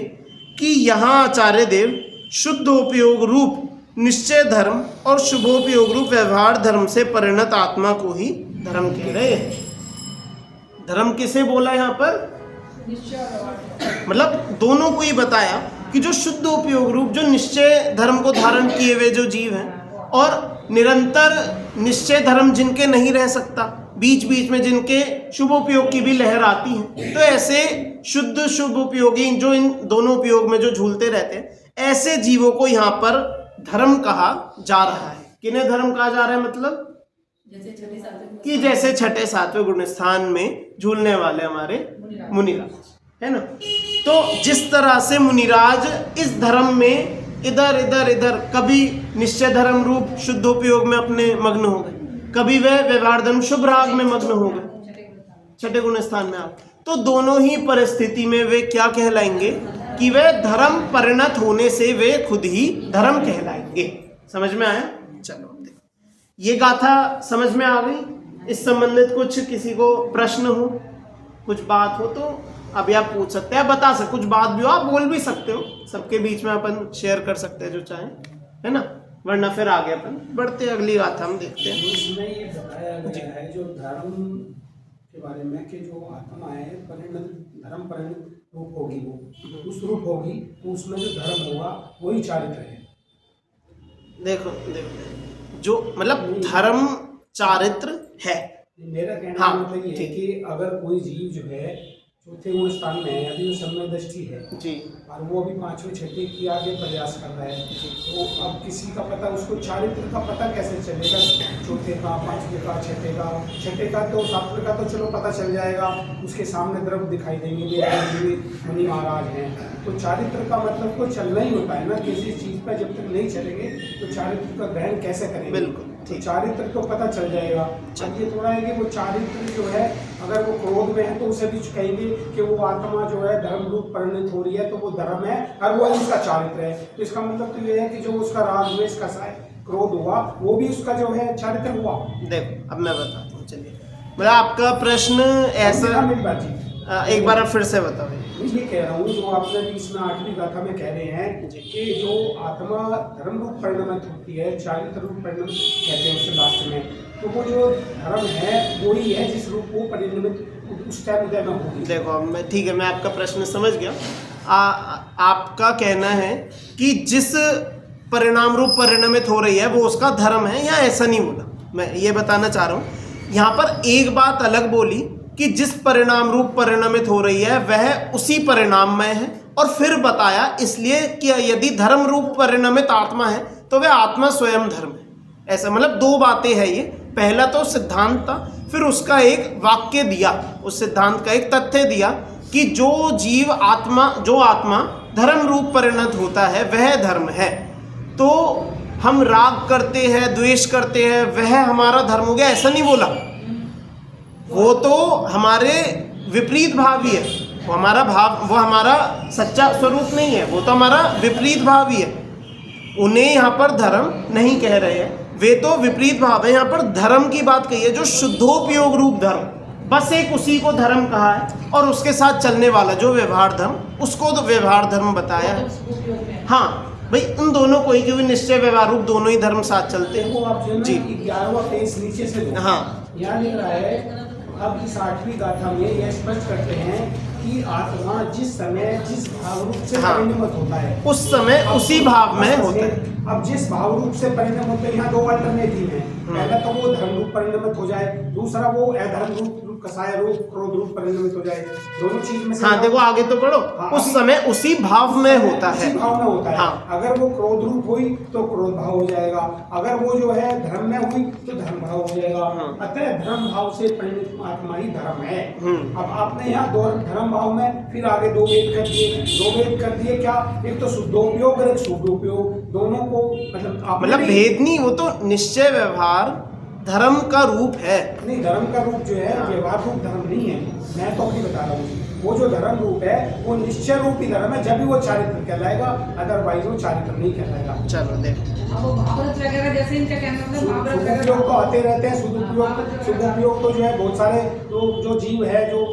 कि यहाँ आचार्य देव शुद्धोपयोग रूप निश्चय धर्म और शुभोपयोग रूप व्यवहार धर्म से परिणत आत्मा को ही धर्म कह रहे हैं। धर्म किसे बोला यहाँ पर, मतलब दोनों को ही बताया कि जो शुद्ध उपयोग रूप, जो निश्चय धर्म को धारण किए हुए जो जीव हैं, और निरंतर निश्चय धर्म जिनके नहीं रह सकता, बीच बीच में जिनके शुभ उपयोग की भी लहर आती है, तो ऐसे शुद्ध शुभ उपयोगी जो इन दोनों उपयोग में जो झूलते रहते हैं, ऐसे जीवों को यहाँ पर धर्म कहा जा रहा है। किन्हें धर्म कहा जा रहा है, मतलब कि जैसे छठे सातवें गुण स्थान में झूलने वाले हमारे मुनिराज, है ना। तो जिस तरह से मुनिराज इस धर्म में इधर इधर इधर, कभी निश्चय धर्म रूप शुद्धोपयोग में अपने मग्न हो गए, कभी वह व्यवहार धर्म शुभ राग में मग्न हो गए, छठे गुण स्थान में आप, तो दोनों ही परिस्थिति में वे क्या कहलाएंगे कि वे धर्म परिणत होने से वे खुद ही धर्म कहलाएंगे। समझ में आया? चलो ये गाथा समझ में आ गई। इस संबंधित कुछ किसी को प्रश्न हो, कुछ बात हो तो अभी आप पूछ सकते हैं, बता सकते, कुछ बात भी हो आप बोल भी सकते हो, सबके बीच में अपन शेयर कर सकते हैं जो चाहें, है ना। वरना फिर आगे अपन बढ़ते अगली गाथा हम देखते हैं। इसमें ये बताया गया है जो धर्म के बारे में कि जो आत्मा है परिणत, धर्म परिणत रूप होगी, वो उस रूप होगी, तो उसमें जो धर्म होगा वही चारित्र है। देखो जो मतलब धर्म चारित्र है। मेरा कहना मतलब ये है कि अगर कोई जीव जो है चौथे गुण स्थान में है, यदि वो समय दृष्टि है जी, और वो अभी पांचवें छठे की आगे प्रयास कर रहा है, तो अब किसी का पता, उसको चारित्र का पता कैसे चलेगा? चौथे का, पांचवें का, छठे का तो सातवें का तो चलो पता चल जाएगा, उसके सामने द्रव्य दिखाई देंगे, मुनि महाराज हैं, तो चारित्र का मतलब तो चलना ही होता है ना। किसी चीज पर जब तक नहीं चलेंगे तो चारित्र का ग्रहण कैसे करेंगे? बिल्कुल, तो चारित्र तो पता चल जाएगा। अब ये थोड़ा है कि वो चारित्र जो है, अगर वो क्रोध में है तो उसे भी कहेंगे कि वो आत्मा जो है धर्म रूप परिणत हो रही है, तो वो धर्म है और वो इसका चारित्र है। तो इसका मतलब तो ये है कि जो उसका राग द्वेष का क्रोध हुआ, वो भी उसका जो है चारित्र हुआ। देखो अब मैं बताता हूँ, चलिए। मतलब आपका प्रश्न ऐसा, मेरी बात जी, एक बार आप फिर से बताओ। मैं ये कह रहा हूँ जो आपने भी इसमें 8वीं गाथा में कह रहे हैं कि जो आत्मा धर्म रूप परिणमित होती है, चारित्र रूप परिणमित कहते हैं उसे लास्ट में, तो वो जो धर्म है वही है जिस रूप को परिणमित उस टाइम उदय में होगी। देखो अब मैं ठीक है, मैं आपका प्रश्न समझ गया। आपका कहना है कि जिस परिणाम रूप परिणमित हो रही है वो उसका धर्म है, या ऐसा नहीं बोला। मैं ये बताना चाह रहा हूँ, यहाँ पर एक बात अलग बोली कि जिस परिणाम रूप परिणमित हो रही है वह उसी परिणाम में है, और फिर बताया इसलिए कि यदि धर्म रूप परिणमित आत्मा है तो वह आत्मा स्वयं धर्म है। ऐसा मतलब दो बातें हैं ये। पहला तो सिद्धांत था, फिर उसका एक वाक्य दिया, उस सिद्धांत का एक तथ्य दिया कि जो जीव आत्मा जो आत्मा धर्म रूप परिणत होता है वह धर्म है। तो हम राग करते हैं, द्वेष करते हैं, वह हमारा धर्म हो गया, ऐसा नहीं बोला। वो तो हमारे विपरीत भाव ही है, वो हमारा भाव, वो हमारा सच्चा स्वरूप नहीं है, वो तो हमारा विपरीत भाव ही है। उन्हें यहाँ पर धर्म नहीं कह रहे हैं, वे तो विपरीत भाव है। यहाँ पर धर्म की बात कही है, जो शुद्धोपयोग रूप धर्म, बस एक उसी को धर्म कहा है, और उसके साथ चलने वाला जो व्यवहार धर्म, उसको तो व्यवहार धर्म बताया है। हाँ भाई, उन दोनों को ही, क्योंकि निश्चय व्यवहार रूप दोनों ही धर्म साथ चलते हैं। वो आप जो जी 11वां पेज नीचे से हाँ, यहाँ लिख रहा है, अब इस 8वीं गाथा में यह स्पष्ट करते हैं कि आत्मा जिस समय जिस भाव रूप से हाँ, परिणमित होता है उस समय उसी भाव में होता है। अब जिस भाव रूप से परिणमित होते हैं, यहाँ दो अल्टरनेटिव है। पहला तो वो धर्म रूप परिणमित हो जाए, दूसरा वो अधर्म रूप कसाय रूप क्रोध रूप परिणमित हो जाए। दोनों चीज में से हाँ देखो आगे तो पढ़ो। हाँ, उस समय उसी भाव में होता है, उसी भाव में होता है। हाँ। अगर वो क्रोध रूप हुई तो क्रोध भाव हो जाएगा, अगर वो जो है धर्म में हुई तो धर्म भाव हो जाएगा। अतः धर्म भाव से परिणित आत्मा ही धर्म है। अब आपने यहाँ दो धर्म भाव में फिर आगे दो भेद कर दिए। दो भेद कर दिए क्या? एक तो शुद्धोपयोग और एक शुद्धोपयोग, दोनों को मतलब भेद नहीं, वो तो निश्चय व्यवहार धर्म का रूप है। नहीं, धर्म का रूप जो है व्यवहार रूप धर्म नहीं है। मैं तो अपनी बता रहा हूँ, वो जो धर्म रूप है वो निश्चय रूप ही धर्म है, जब भी वो चारित्र कहलाएगा, अदरवाइज वो चारित्र नहीं कहलाएगा। चलो देखो, अब वो महाभारत वगैरह जैसे इनका कहना है, महाभारत वगैरह शुद्धोपयोग तो आते रहते हैं। शुद्धोपयोग तो जो है बहुत सारे जो जीव है जो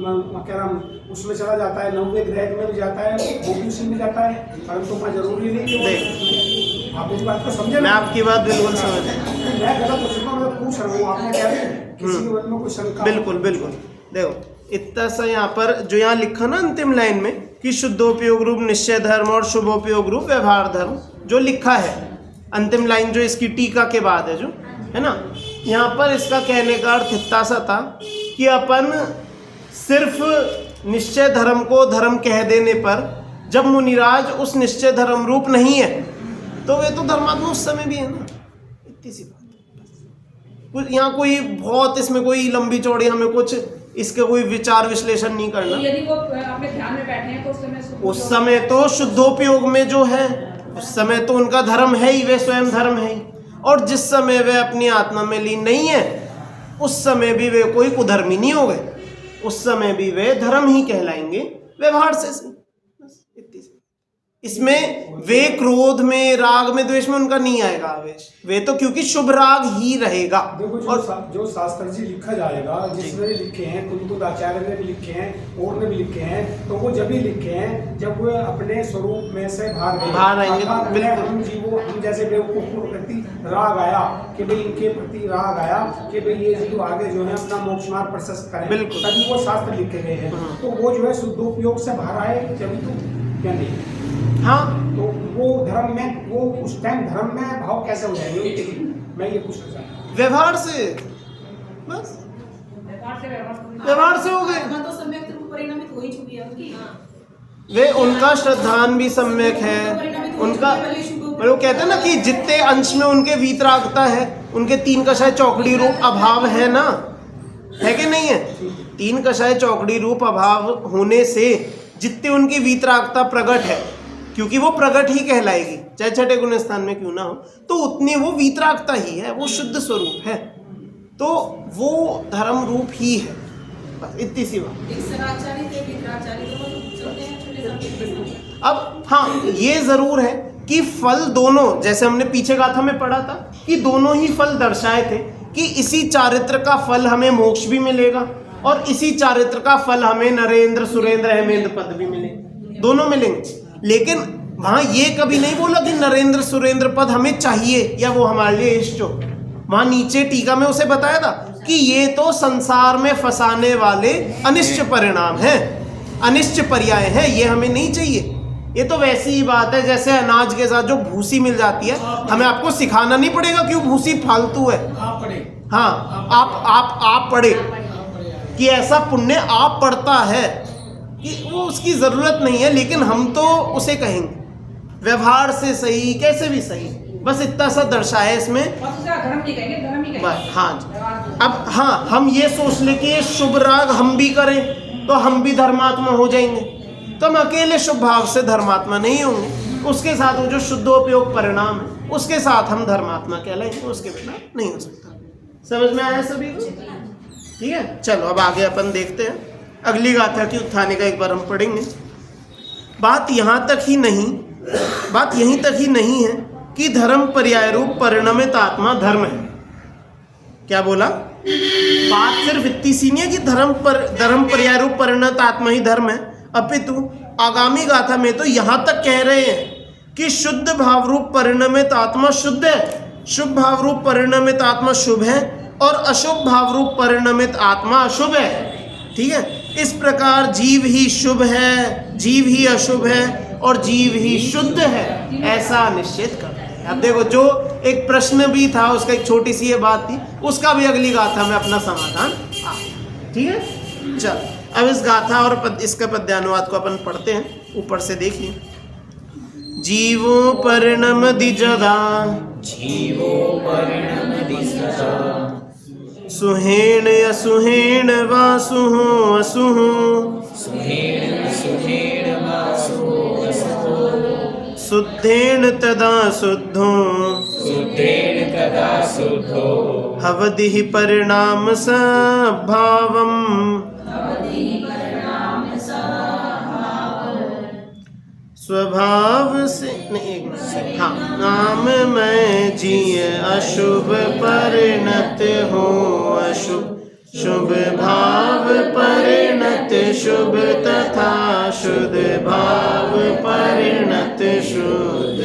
कह रहा हूँ उसमें चला जाता है, 90 ग्रह में भी जाता है, वो भी उसी में जाता है, परंतु मैं जरूरी नहीं कि आप इस बात को समझे। मैं आपकी बात बिल्कुल समझ, मैं गलत मतलब पूछ रहा हूँ, आपने कह रहे किसी के मन में कुछ शंका। बिल्कुल बिल्कुल। देखो इतना सा यहाँ पर जो यहाँ लिखा ना अंतिम लाइन में कि शुद्धोपयोग रूप निश्चय धर्म और शुभोपयोग रूप व्यवहार धर्म, जो लिखा है अंतिम लाइन जो इसकी टीका के बाद है, जो है ना, यहाँ पर इसका कहने का अर्थ इतना सा था कि अपन सिर्फ निश्चय धर्म को धर्म कह देने पर जब मुनिराज उस निश्चय धर्म रूप नहीं है तो वे तो धर्मात्मा उस समय भी है ना। इतनी सी बात, यहाँ कोई बहुत इसमें कोई लंबी चौड़ी हमें कुछ इसके कोई विचार विश्लेषण नहीं करना। तो यदि वो अपने ध्यान में बैठे हैं तो उस समय तो शुद्धोपयोग में जो है उस समय तो उनका धर्म है ही, वे स्वयं धर्म है ही। और जिस समय वे अपनी आत्मा में लीन नहीं है उस समय भी वे कोई कुधर्मी नहीं हो गए, उस समय भी वे धर्म ही कहलाएंगे व्यवहार से। बस इतनी सी। इसमें वे क्रोध में, राग में, द्वेष में उनका नहीं आएगा आवेश, वे तो क्योंकि शुभ राग ही रहेगा। देखो जो शास्त्र जी लिखा जाएगा, जिसने भी लिखे हैं, कुछ आचार्य ने भी लिखे हैं और ने भी लिखे हैं, तो वो जब भी लिखे हैं जब वो अपने स्वरूप में से बाहर आएंगे। हम जीवो, हम जैसे बेवकूफों के प्रति राग आया कि भाई इनके प्रति राग आया कि भाई ये जीव आगे जो है अपना मोक्ष मार्ग प्रशस्त करें, तभी वो शास्त्र लिखे गए हैं। तो वो जो है शुद्धोपयोग से बाहर आए जब तो क्या नहीं। हाँ, तो वो धर्म में, वो उस टाइम धर्म में भाव कैसे हो जाएंगे, मैं ये पूछना चाहता हूँ। व्यवहार से, बस व्यवहार से हो गए। तो सम्यक रूप परिणमित हो ही चुकी है उनकी। वे उनका श्रद्धान भी सम्यक है, उनका वो कहते हैं ना कि जितने अंश में उनके वीतरागता है, उनके तीन कषाय चौकड़ी रूप अभाव है ना, है कि नहीं है? तीन कषाय चौकड़ी रूप अभाव होने से जितने उनकी वीतरागता प्रकट है, क्योंकि वो प्रकट ही कहलाएगी चाहे छठे गुण स्थान में क्यों ना हो, तो उतनी वो वीतरागता ही है, वो शुद्ध स्वरूप है, तो वो धर्म रूप ही है। बस इतनी सी बात। अब हाँ, ये जरूर है कि फल दोनों, जैसे हमने पीछे गाथा में पढ़ा था कि दोनों ही फल दर्शाए थे कि इसी चारित्र का फल हमें मोक्ष भी मिलेगा और इसी चारित्र का फल हमें नरेंद्र, सुरेंद्र, हेमेंद्र पद भी मिलेंगे, दोनों मिलेंगे। लेकिन वहां ये कभी नहीं बोला कि नरेंद्र सुरेंद्र पद हमें चाहिए या वो हमारे लिए इष्ट हो। वहां नीचे टीका में उसे बताया था कि ये तो संसार में फंसाने वाले अनिष्ट परिणाम हैं, अनिष्ट पर्याय हैं, ये हमें नहीं चाहिए। ये तो वैसी ही बात है जैसे अनाज के साथ जो भूसी मिल जाती है, हमें आपको सिखाना नहीं पड़ेगा क्यों भूसी फालतू है। हाँ, आप पढ़े कि ऐसा पुण्य आप पढ़ता है कि वो उसकी जरूरत नहीं है, लेकिन हम तो उसे कहेंगे व्यवहार से सही, कैसे भी सही, बस इतना सा दर्शाया है इसमें। धर्म नहीं कहेंगे, धर्म ही कहेंगे। हाँ, अब हाँ हम ये सोच ले कि ये शुभ राग हम भी करें तो हम भी धर्मात्मा हो जाएंगे, तो हम अकेले शुभ भाव से धर्मात्मा नहीं होंगे, उसके साथ वो जो शुद्धोपयोग परिणाम है उसके साथ हम धर्मात्मा कहलाएंगे, उसके बिना नहीं हो सकता। समझ में आया सभी को? ठीक है, चलो अब आगे अपन देखते हैं अगली गाथा की उत्थानिका एक बार हम पढ़ेंगे। बात यहाँ तक ही नहीं, बात यहीं तक ही नहीं है कि धर्म पर्याय रूप परिणमित आत्मा धर्म है। क्या बोला? बात सिर्फ इतनी सी नहीं है कि धर्म पर्याय रूप परिणत आत्मा ही धर्म है, अपितु आगामी गाथा में तो यहाँ तक कह रहे हैं कि शुद्ध भाव रूप परिणमित आत्मा शुद्ध है, शुभ भाव रूप परिणमित आत्मा शुभ है और अशुभ भाव रूप परिणमित आत्मा अशुभ है। ठीक है, इस प्रकार जीव ही शुभ है, जीव ही अशुभ है और जीव ही शुद्ध है, ऐसा निश्चित कर। अब देखो, जो एक प्रश्न भी था उसका एक छोटी सी ये बात थी, उसका भी अगली गाथा में अपना समाधान आ। ठीक है, चल अब इस गाथा और इसका पद्यानुवाद को अपन पढ़ते हैं। ऊपर से देखिए, जीवो परिणमति जदा, जीवो परिणमति सदा, सुहेण असुहेण वासुहो असुहो, सुहेण सुहेण वासुहो असुहो, शुद्धेन तदा शुद्धो, शुद्धेन तदा शुद्धो, हवदिः परिणाम सभावम्, स्वभाव से नहीं, एक मिनट, हाँ, नाम मैं जिय अशुभ परिणत हो अशुभ, शुभ भाव परिणत शुभ तथा शुद्ध भाव परिणत शुद्ध।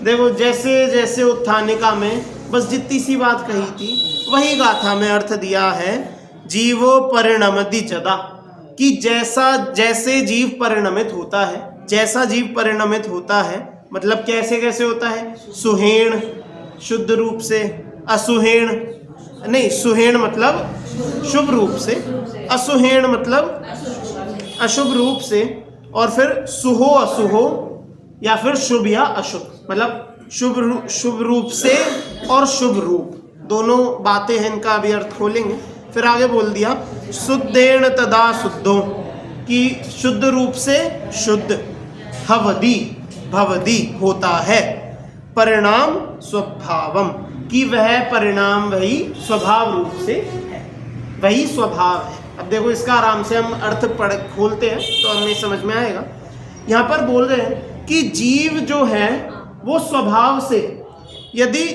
देखो, जैसे जैसे उत्थानिका में बस जितनी सी बात कही थी वही गाथा में अर्थ दिया है। जीवो परिणमति जदा, कि जैसे जीव परिणमित होता है, जैसा जीव परिणमित होता है, मतलब कैसे कैसे होता है? सुहेण शुद्ध रूप से, असुहेण नहीं, सुहेण मतलब शुभ रूप से, असुहेण मतलब अशुभ रूप से, और फिर सुहो असुहो या फिर शुभ या अशुभ, मतलब शुभ रूप से और शुभ रूप, दोनों बातें हैं, इनका अभी अर्थ खोलेंगे। फिर आगे बोल दिया शुद्धेण तदा शुद्धो, कि शुद्ध रूप से शुद्ध, हवदी भवदी होता है, परिणाम स्वभावम, कि वह परिणाम वही स्वभाव रूप से है, वही स्वभाव है। अब देखो, इसका आराम से हम अर्थ खोलते हैं तो हमें समझ में आएगा। यहाँ पर बोल रहे हैं कि जीव जो है वो स्वभाव से यदि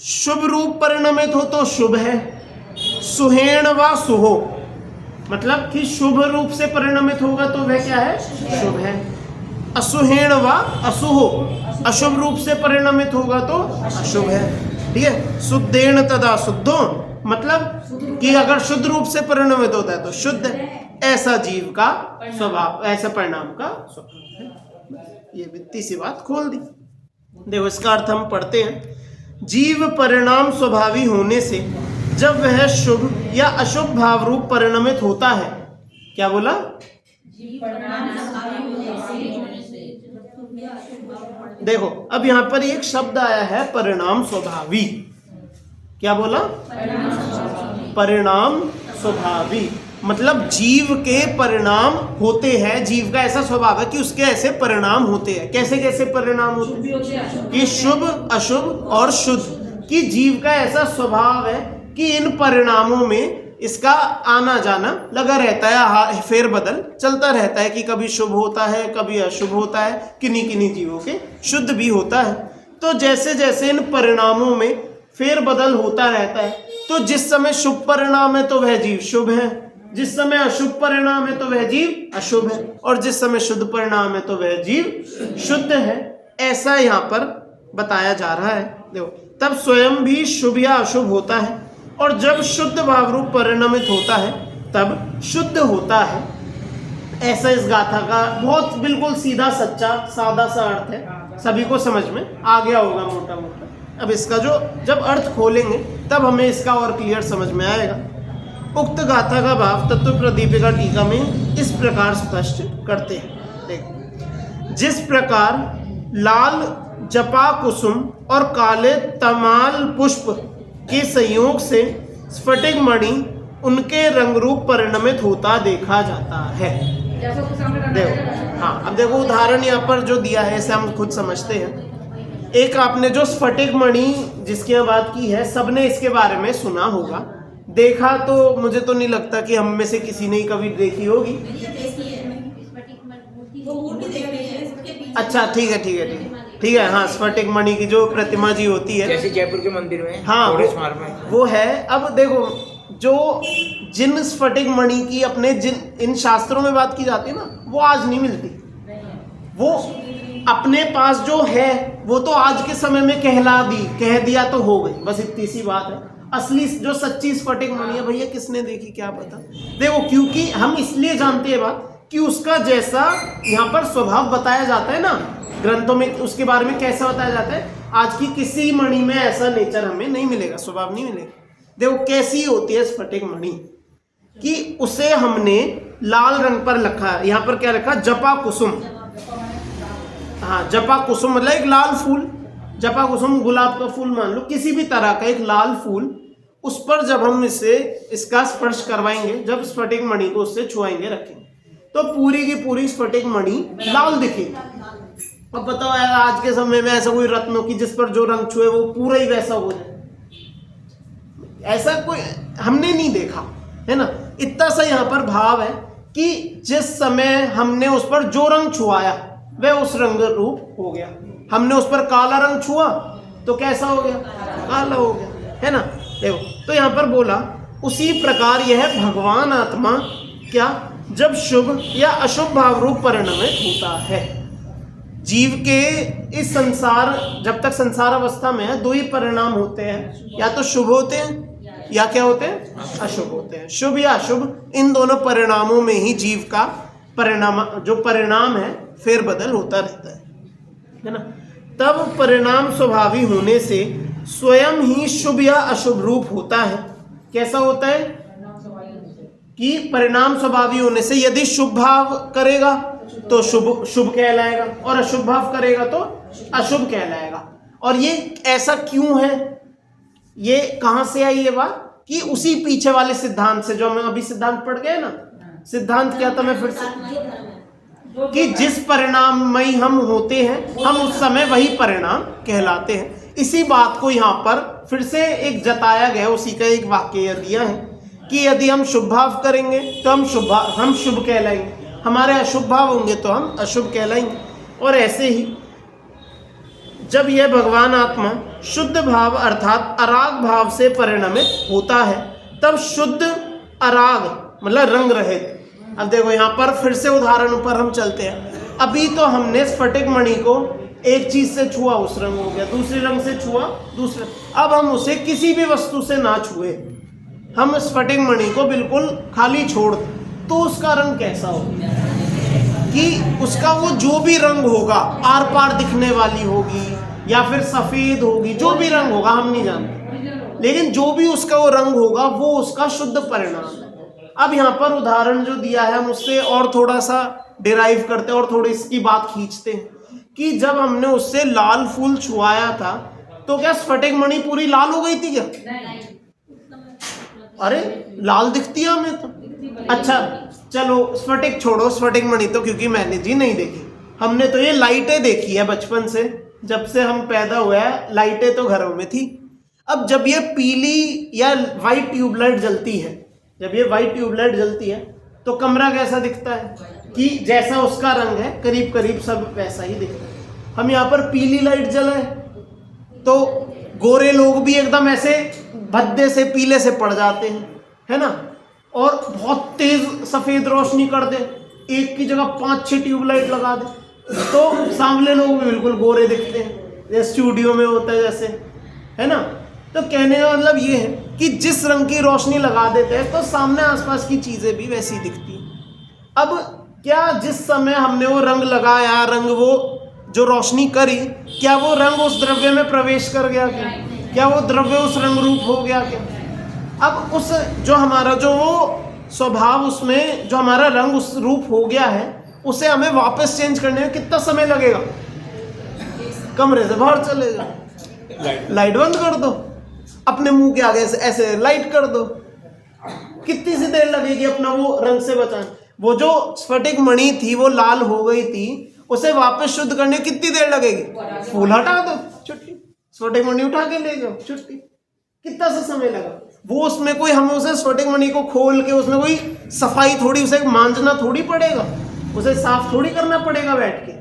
शुभ रूप परिणमित हो तो शुभ है, सुहेण व सुहो, मतलब कि शुभ रूप से परिणमित होगा तो वह क्या है? शुभ है। असुहेण व असुहो, अशुभ रूप से परिणमित होगा तो अशुभ है। ठीक है, शुद्धेण तदा शुद्धो, मतलब कि अगर शुद्ध रूप से परिणमित होता है तो शुद्ध है, ऐसा जीव का स्वभाव, ऐसा परिणाम का स्वभाव है। ये वित्ती सी बात खोल दी। देखो, इसका अर्थ हम पढ़ते हैं। जीव परिणाम स्वभावी होने से जब वह शुभ या अशुभ भाव रूप परिणमित होता है, क्या बोला? देखो, अब यहाँ पर एक शब्द आया है परिणाम स्वभावी। क्या बोला? परिणाम स्वभावी, मतलब जीव के परिणाम होते हैं, जीव का ऐसा स्वभाव है कि उसके ऐसे परिणाम होते हैं। कैसे कैसे परिणाम होते हैं? कि शुभ अशुभ और शुद्ध, कि जीव का ऐसा स्वभाव है कि इन परिणामों में इसका आना जाना लगा रहता है, फेर बदल चलता रहता है, कि कभी शुभ होता है कभी अशुभ होता है, किन्हीं किन्हीं जीवों के शुद्ध भी होता है। तो जैसे जैसे इन परिणामों में फेर बदल होता रहता है, तो जिस समय शुभ परिणाम है तो वह जीव शुभ है, जिस समय अशुभ परिणाम है तो वह जीव अशुभ है, और जिस समय शुद्ध परिणाम है तो वह जीव शुद्ध है। ऐसा यहाँ पर बताया जा रहा है। देखो, तब स्वयं भी शुभ या अशुभ होता है, और जब शुद्ध भाव रूप परिणमित होता है तब शुद्ध होता है। ऐसा इस गाथा का बहुत बिल्कुल सीधा सच्चा सादा सा अर्थ है, सभी को समझ में आ गया होगा मोटा मोटा। अब इसका जो जब अर्थ खोलेंगे तब हमें इसका और क्लियर समझ में आएगा। उक्त गाथा का भाव तत्व प्रदीपिका टीका में इस प्रकार स्पष्ट करते हैं। देखो, जिस प्रकार लाल जपा कुसुम और काले तमाल पुष्प के संयोग से स्फटिक मणि उनके रंग रूप परिणमित होता देखा जाता है। जैसा उसके सामने रखा देखो, है। हाँ, अब देखो उदाहरण यहाँ पर जो दिया है इसे हम खुद समझते हैं। एक आपने जो स्फटिक मणि जिसकी यहाँ बात की है, सबने इसके बारे में सुना होगा, देखा तो मुझे तो नहीं लगता कि हम में से किसी ने कभी देखी होगी। अच्छा, ठीक है, हाँ, स्फटिक मणि की जो प्रतिमा जी होती है, जैसे जयपुर के मंदिर में, हाँ, थोड़े स्मारक में वो है। अब देखो, जो जिन स्फटिक मणि की अपने जिन इन शास्त्रों में बात की जाती है ना, वो आज नहीं मिलती। वो अपने पास जो है वो तो आज के समय में कह दिया तो हो गई, बस इतनी सी बात है। असली जो सच्ची स्फटिक मणि है भैया किसने देखी क्या पता। देखो, क्योंकि हम इसलिए जानते हैं बात कि उसका जैसा यहाँ पर स्वभाव बताया जाता है ना ग्रंथों में, उसके बारे में कैसा बताया जाता है, आज की किसी मणि में ऐसा नेचर हमें नहीं मिलेगा, स्वभाव नहीं मिलेगा। देखो कैसी होती है स्फटिक मणि, कि उसे हमने लाल रंग पर लिखा है। यहाँ पर क्या लिखा, जपा कुसुम। हाँ, जपा कुसुम मतलब एक लाल फूल। जपा कुसुम गुलाब का फूल मान लो, किसी भी तरह का एक लाल फूल, उस पर जब हम इसका स्पर्श करवाएंगे, जब स्फटिक मणि को उससे छुआएंगे रखेंगे, तो पूरी की पूरी स्फटिक मणि लाल दिखेगी। अब बताओ यार, आज के समय में ऐसा कोई रत्नों की जिस पर जो रंग छुए वो पूरा ही वैसा हो जाए, ऐसा कोई हमने नहीं देखा, है ना। इतना सा यहाँ पर भाव है कि जिस समय हमने उस पर जो रंग छुआया वह उस रंग रूप हो गया। हमने उस पर काला रंग छुआ तो कैसा हो गया, काला हो गया, है ना। देखो, तो यहाँ पर बोला उसी प्रकार यह भगवान आत्मा क्या जब शुभ या अशुभ भाव रूप परिणमित होता है। जीव के इस संसार, जब तक संसार अवस्था में है, दो ही परिणाम होते हैं, या तो शुभ होते हैं या क्या होते हैं, अशुभ होते हैं। शुभ या अशुभ, इन दोनों परिणामों में ही जीव का परिणाम है फेरबदल होता रहता है ना। तब परिणाम स्वभावी होने से स्वयं ही शुभ या अशुभ रूप होता है। कैसा होता है कि परिणाम स्वभावी होने से यदि शुभ भाव करेगा तो शुभ कहलाएगा, और अशुभ भाव करेगा तो अशुभ कहलाएगा। और ये ऐसा क्यों है, ये कहां से आई ये बात, कि उसी पीछे वाले सिद्धांत से, जो हम अभी सिद्धांत पढ़ गए ना। सिद्धांत क्या था, मैं फिर से, कि जिस परिणाममयी हम होते हैं हम उस समय वही परिणाम कहलाते हैं। इसी बात को यहाँ पर फिर से एक जताया गया, उसी का एक वाक्य दिया है कि यदि हम शुभ भाव करेंगे तो हम शुभ कहलाएंगे, हमारे अशुभ भाव होंगे तो हम अशुभ कहलाएंगे। और ऐसे ही जब यह भगवान आत्मा शुद्ध भाव अर्थात अराग भाव से परिणमित होता है, तब शुद्ध अराग मतलब रंग रहित। अब देखो यहाँ पर फिर से उदाहरण पर हम चलते हैं। अभी तो हमने स्फटिक मणि को एक चीज से छुआ उस रंग हो गया, दूसरे रंग से छुआ दूसरे। अब हम उसे किसी भी वस्तु से ना छुए, हम स्फटिक मणि को बिल्कुल खाली छोड़ दें, तो उसका रंग कैसा होगा, कि उसका वो जो भी रंग होगा, आर पार दिखने वाली होगी या फिर सफेद होगी, जो भी रंग होगा हम नहीं जानते, लेकिन जो भी उसका वो रंग होगा वो उसका शुद्ध परिणाम है। अब यहाँ पर उदाहरण जो दिया है हम उससे और थोड़ा सा डिराइव करते हैं और थोड़ी इसकी बात खींचते हैं कि जब हमने उससे लाल फूल छुआया था तो क्या स्फटिक मणि पूरी लाल हो गई थी क्या? अरे लाल दिखती है हमें तो। अच्छा चलो स्फटिक छोड़ो, स्फटिक मणि तो क्योंकि मैंने जी नहीं देखी, हमने तो ये लाइटें देखी है बचपन से, जब से हम पैदा हुए हैं लाइटें तो घरों में थी। अब जब ये पीली या वाइट ट्यूबलाइट जलती है, जब ये वाइट ट्यूबलाइट जलती है तो कमरा कैसा दिखता है कि जैसा उसका रंग है करीब करीब सब वैसा ही दिखता है। हम यहाँ पर पीली लाइट जलाए तो गोरे लोग भी एकदम ऐसे भद्दे से पीले से पड़ जाते हैं, है ना। और बहुत तेज सफेद रोशनी कर दे, एक की जगह 5-6 ट्यूबलाइट लगा दे, तो सांवले लोग भी बिल्कुल गोरे दिखते हैं, जैसे स्टूडियो में होता है जैसे, है ना। तो कहने का मतलब ये है कि जिस रंग की रोशनी लगा देते हैं तो सामने आसपास की चीजें भी वैसी दिखती हैं। अब क्या जिस समय हमने वो रंग लगाया, रंग वो जो रोशनी करी, क्या वो रंग उस द्रव्य में प्रवेश कर गया क्या वो द्रव्य उस रंग रूप हो गया क्या? अब उस जो हमारा जो वो स्वभाव, उसमें जो हमारा रंग उस रूप हो गया है, उसे हमें वापस चेंज करने में कितना समय लगेगा? कमरे से बाहर चले जाओ, लाइट बंद कर दो, अपने मुंह के आगे से ऐसे लाइट कर दो, कितनी सी देर लगेगी अपना वो रंग से बचाने? वो जो स्फटिक मणि थी वो लाल हो गई थी, उसे वापस शुद्ध करने कितनी देर लगेगी? फूल हटा दो, छुट्टी, स्फटिक मणि उठा के ले जाओ, छुट्टी। कितना सा समय लगा? वो उसमें कोई, हमें उसे स्फटिक मणि को खोल के उसमें कोई सफाई थोड़ी, उसे मांजना थोड़ी पड़ेगा, उसे साफ थोड़ी करना पड़ेगा बैठ के।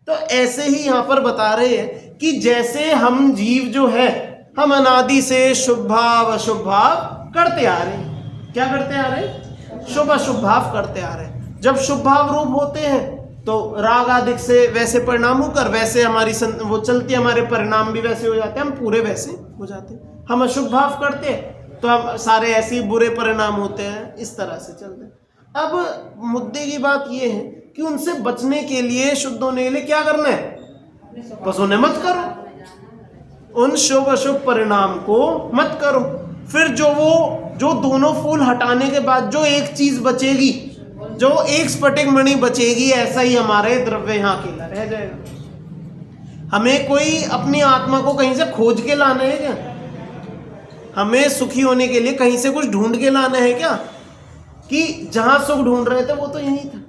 तो ऐसे ही यहाँ पर बता रहे हैं कि जैसे हम जीव जो है, हम अनादि से शुभ भाव अशुभ भाव करते आ रहे हैं। क्या करते आ रहे हैं? शुभ अशुभ भाव करते आ रहे हैं। जब शुभ भाव रूप होते हैं तो राग आदि से वैसे परिणाम होकर वैसे हमारी वो चलती, हमारे परिणाम भी वैसे हो जाते हैं, हम पूरे वैसे हो जाते हैं। हम अशुभ भाव करते हैं तो हम सारे ऐसे ही बुरे परिणाम होते हैं, इस तरह से चलते हैं। अब मुद्दे की बात ये है कि उनसे बचने के लिए, शुद्ध होने के लिए क्या करना है? बस उन्हें मत करो, उन शुभ अशुभ परिणाम को मत करो। फिर जो दोनों फूल हटाने के बाद जो एक चीज बचेगी, जो एक स्फटिक मणि बचेगी, ऐसा ही हमारे द्रव्य यहाँ अकेला रह जाएगा। हमें कोई अपनी आत्मा को कहीं से खोज के लाना है क्या? हमें सुखी होने के लिए कहीं से कुछ ढूंढ के लाना है क्या? कि जहां सुख ढूंढ रहे थे वो तो यही था।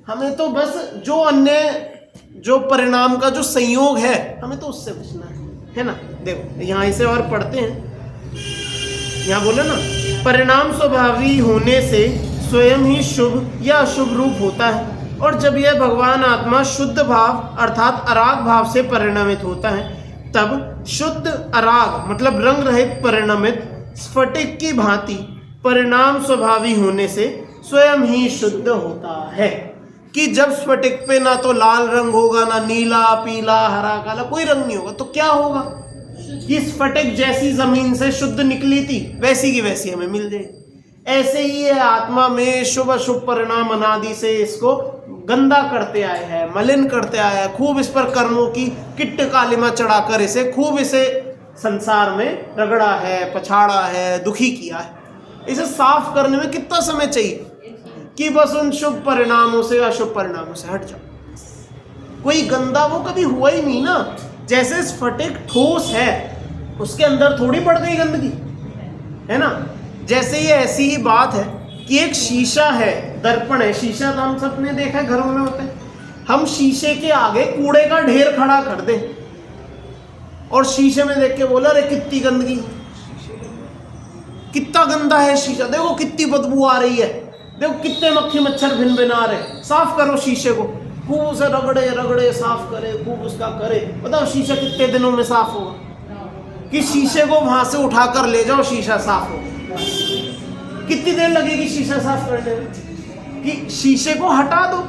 हमें तो बस जो अन्य जो परिणाम का जो संयोग है, हमें तो उससे बचना है ना। देखो यहाँ इसे और पढ़ते हैं, यहाँ बोले ना, परिणाम स्वभावी होने से स्वयं ही शुभ या अशुभ रूप होता है, और जब यह भगवान आत्मा शुद्ध भाव अर्थात अराग भाव से परिणमित होता है, तब शुद्ध अराग मतलब रंग रहित परिणमित स्फटिक की भांति परिणाम स्वभावी होने से स्वयं ही शुद्ध होता है। कि जब स्फटिक पे ना तो लाल रंग होगा, ना नीला, पीला, हरा, काला, कोई रंग नहीं होगा, तो क्या होगा? कि स्फटिक जैसी जमीन से शुद्ध निकली थी वैसी की वैसी हमें मिल जाएगी। ऐसे ही है आत्मा में शुभ अशुभ परिणाम अनादि से इसको गंदा करते आए हैं, मलिन करते आए हैं, खूब इस पर कर्मों की किट्ट कालिमा चढ़ाकर इसे खूब इसे संसार में रगड़ा है, पछाड़ा है, दुखी किया है। इसे साफ करने में कितना समय चाहिए? कि बस उन शुभ परिणामों से अशुभ परिणामों से हट जाओ। कोई गंदा वो कभी हुआ ही नहीं ना। जैसे स्फटिक ठोस है, उसके अंदर थोड़ी पड़ गई गंदगी, है ना। जैसे ये ऐसी ही बात है कि एक शीशा है, दर्पण है, शीशा तो हम सबने देखा है, घरों में होता है। हम शीशे के आगे कूड़े का ढेर खड़ा कर दें और शीशे में देख के बोला, अरे कितनी गंदगी, कितना गंदा है शीशा, देखो कितनी बदबू आ रही है, देखो कितने मक्खी मच्छर भिन भिना रहे, साफ करो शीशे को। खूब उसे रगड़े रगड़े साफ करे, खूब उसका करे। बताओ शीशा कितने दिनों में साफ होगा? कि शीशे को वहां से उठा कर ले जाओ, शीशा साफ होगा। कितनी देर लगेगी शीशा साफ करने में? कि शीशे को हटा दो,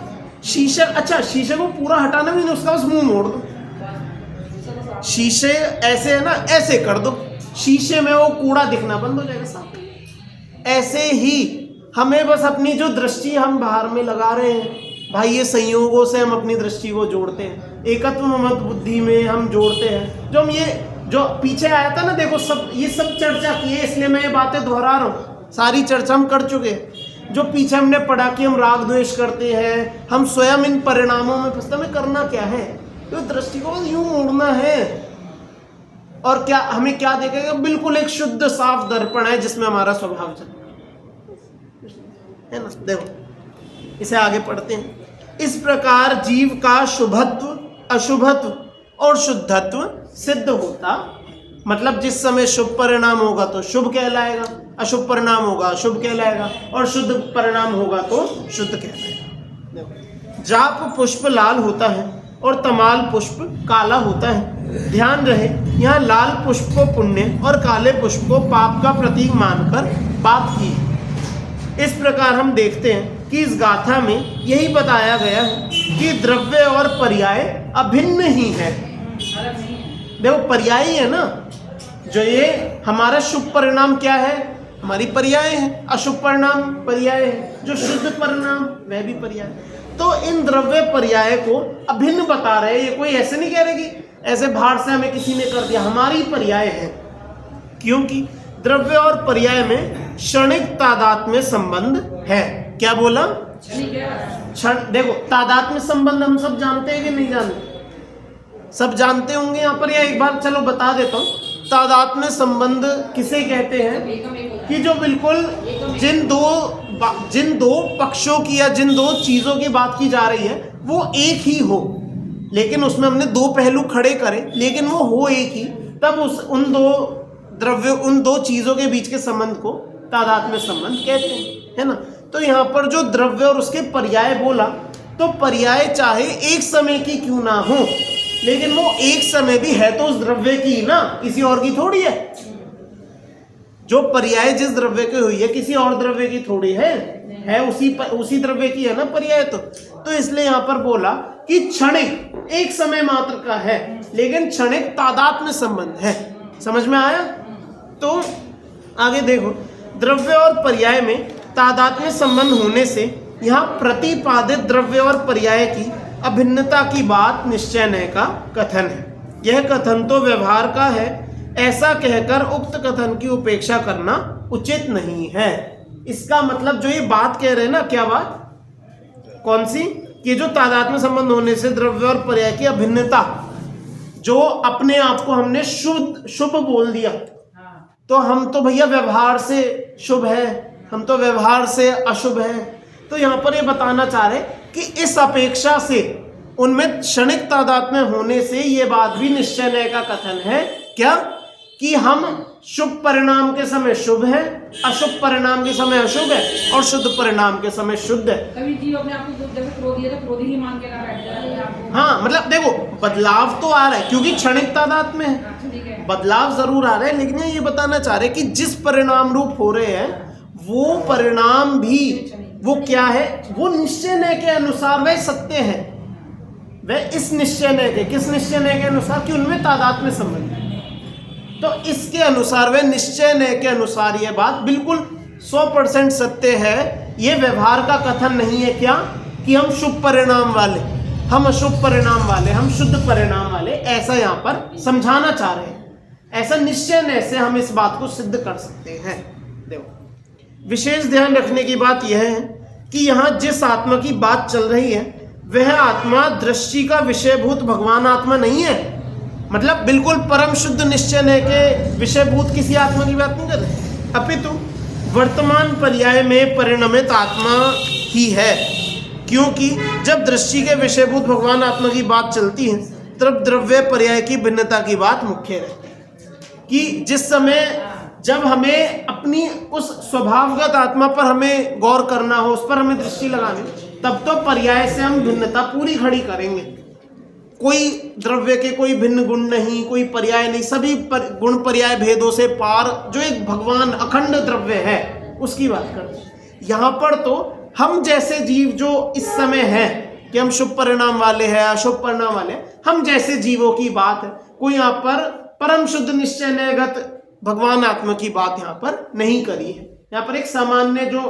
शीशे, अच्छा शीशे को पूरा हटाना भी नहीं, उसका बस मुंह मोड़ दो। शीशे ऐसे है ना, ऐसे कर दो, शीशे में वो कूड़ा दिखना बंद हो जाएगा, साफ। ऐसे ही हमें बस अपनी जो दृष्टि हम बाहर में लगा रहे हैं, भाई ये संयोगों से हम अपनी दृष्टि को जोड़ते हैं, एकत्व मत बुद्धि में हम जोड़ते हैं। जो हम ये जो पीछे आया था ना, देखो सब ये सब चर्चा की है, इसलिए मैं ये बातें दोहरा रहा हूँ। सारी चर्चा हम कर चुके हैं। जो पीछे हमने पढ़ा कि हम राग द्वेष करते हैं, हम स्वयं इन परिणामों में फंसते, हमें करना क्या है? तो दृष्टि को यूं मोड़ना है। और क्या हमें क्या देखेगा? बिल्कुल एक शुद्ध साफ दर्पण है जिसमें हमारा स्वभाव चलता है ना। देखो इसे आगे पढ़ते हैं। इस प्रकार जीव का शुभत्व, अशुभत्व और शुद्धत्व सिद्ध होता, मतलब जिस समय शुभ परिणाम होगा तो शुभ कहलाएगा, अशुभ परिणाम होगा अशुभ कहलाएगा, और शुद्ध परिणाम होगा तो शुद्ध कहलाएगा। जाप पुष्प लाल होता है और तमाल पुष्प काला होता है। ध्यान रहे, यहाँ लाल पुष्प को पुण्य और काले पुष्प को पाप का प्रतीक मानकर बात की है। इस प्रकार हम देखते हैं कि इस गाथा में यही बताया गया है कि द्रव्य और पर्याय अभिन्न ही है। अलग नहीं है। देखो पर्याय है ना, जो ये हमारा शुभ परिणाम क्या है, हमारी पर्याय है, अशुभ परिणाम पर्याय है, जो शुद्ध परिणाम वह भी पर्याय। तो इन द्रव्य पर्याय को अभिन्न बता रहे हैं। ये कोई ऐसे नहीं कह रहे कि ऐसे बाहर से हमें किसी ने कर दिया, हमारी पर्याय है, क्योंकि द्रव्य और पर्याय में क्षणिक तादात्म्य संबंध है। क्या बोला? क्षण। देखो तादात्म्य संबंध हम सब जानते हैं कि नहीं जानते? सब जानते होंगे यहाँ पर, या एक बार चलो बता देता हूँ। तादात्म्य संबंध किसे कहते हैं कि जो बिल्कुल जिन दो पक्षों की या जिन दो चीजों की बात की जा रही है वो एक ही हो, लेकिन उसमें हमने दो पहलू खड़े करे, लेकिन वो हो एक ही, तब उन दो चीजों के बीच के संबंध को तादात्म्य संबंध कहते हैं, है ना। तो यहाँ पर जो द्रव्य और उसके पर्याय बोला, तो पर्याय चाहे एक समय की क्यों ना हो, लेकिन वो एक समय भी है तो उस द्रव्य की ना, किसी और की थोड़ी है। जो पर्याय जिस द्रव्य की हुई है किसी और द्रव्य की थोड़ी है उसी द्रव्य की है ना पर्याय। तो इसलिए यहाँ पर बोला कि क्षणिक एक समय मात्र का है, लेकिन क्षणिक तादात्म्य संबंध है। समझ में आया? तो आगे देखो, द्रव्य और पर्याय में तादात्म्य संबंध होने से यहाँ प्रतिपादित द्रव्य और पर्याय की अभिन्नता की बात निश्चय का कथन है। यह कथन तो व्यवहार का है, ऐसा कहकर उक्त कथन की उपेक्षा करना उचित नहीं है। इसका मतलब जो ये बात कह रहे हैं ना, क्या बात कौन सी, कि जो तादात्म्य संबंध होने से द्रव्य और पर्याय की अभिन्नता, जो अपने आप को हमने शुभ बोल दिया, तो हम तो भैया व्यवहार से शुभ है, हम तो व्यवहार से अशुभ है। तो यहाँ पर ये बताना चाह रहे कि इस अपेक्षा से उनमें क्षणिक तादात्म्य होने से ये बात भी निश्चय का कथन है, क्या, कि हम शुभ परिणाम के समय शुभ है, अशुभ परिणाम के समय अशुभ है, और शुद्ध परिणाम के समय शुद्ध है। कभी जीव अपने आप को जैसे क्रोधी है तो क्रोधी ही मान के ना बैठ जाए आपको। हाँ, मतलब देखो बदलाव तो आ रहा है क्योंकि क्षणिक तादात्म्य है, बदलाव जरूर आ रहा है, लेकिन ये बताना चाह रहे कि जिस परिणाम रूप हो रहे हैं वो परिणाम भी वो क्या है, वो निश्चय के अनुसार वह सत्य है। वह इस निश्चय के, किस निश्चय के अनुसार, कि उनमें तादात्म्य संबंध है। तो इसके अनुसार वह निश्चय के अनुसार यह बात बिल्कुल 100% सत्य है। ये व्यवहार का कथन नहीं है, क्या, कि हम शुभ परिणाम वाले, हम अशुभ परिणाम वाले, हम शुद्ध परिणाम वाले, ऐसा यहाँ पर समझाना चाह रहे हैं। ऐसा निश्चय से हम इस बात को सिद्ध कर सकते हैं। देखो विशेष ध्यान रखने की बात यह है कि यहाँ जिस आत्मा की बात चल रही है वह आत्मा दृष्टि का विषयभूत भगवान आत्मा नहीं है। मतलब बिल्कुल परम शुद्ध निश्चय के विषयभूत किसी आत्मा की बात नहीं कर रहे, अपितु वर्तमान पर्याय में परिणमित आत्मा ही है। क्योंकि जब दृष्टि के विषयभूत भगवान आत्मा की बात चलती है तब द्रव्य पर्याय की भिन्नता की बात मुख्य रहती है। कि जिस समय जब हमें अपनी उस स्वभावगत आत्मा पर हमें गौर करना हो, उस पर हमें दृष्टि लगानी, तब तो पर्याय से हम भिन्नता पूरी खड़ी करेंगे। कोई द्रव्य के कोई भिन्न गुण नहीं, कोई पर्याय नहीं, सभी गुण पर्याय भेदों से पार जो एक भगवान अखंड द्रव्य है उसकी बात करते हैं। यहाँ पर तो हम जैसे जीव जो इस समय हैं कि हम शुभ परिणाम वाले हैं, अशुभ परिणाम वाले, हम जैसे जीवों की बात है। कोई यहाँ पर परम शुद्ध निश्चयगत भगवान आत्मा की बात यहाँ पर नहीं करी है। यहाँ पर एक सामान्य जो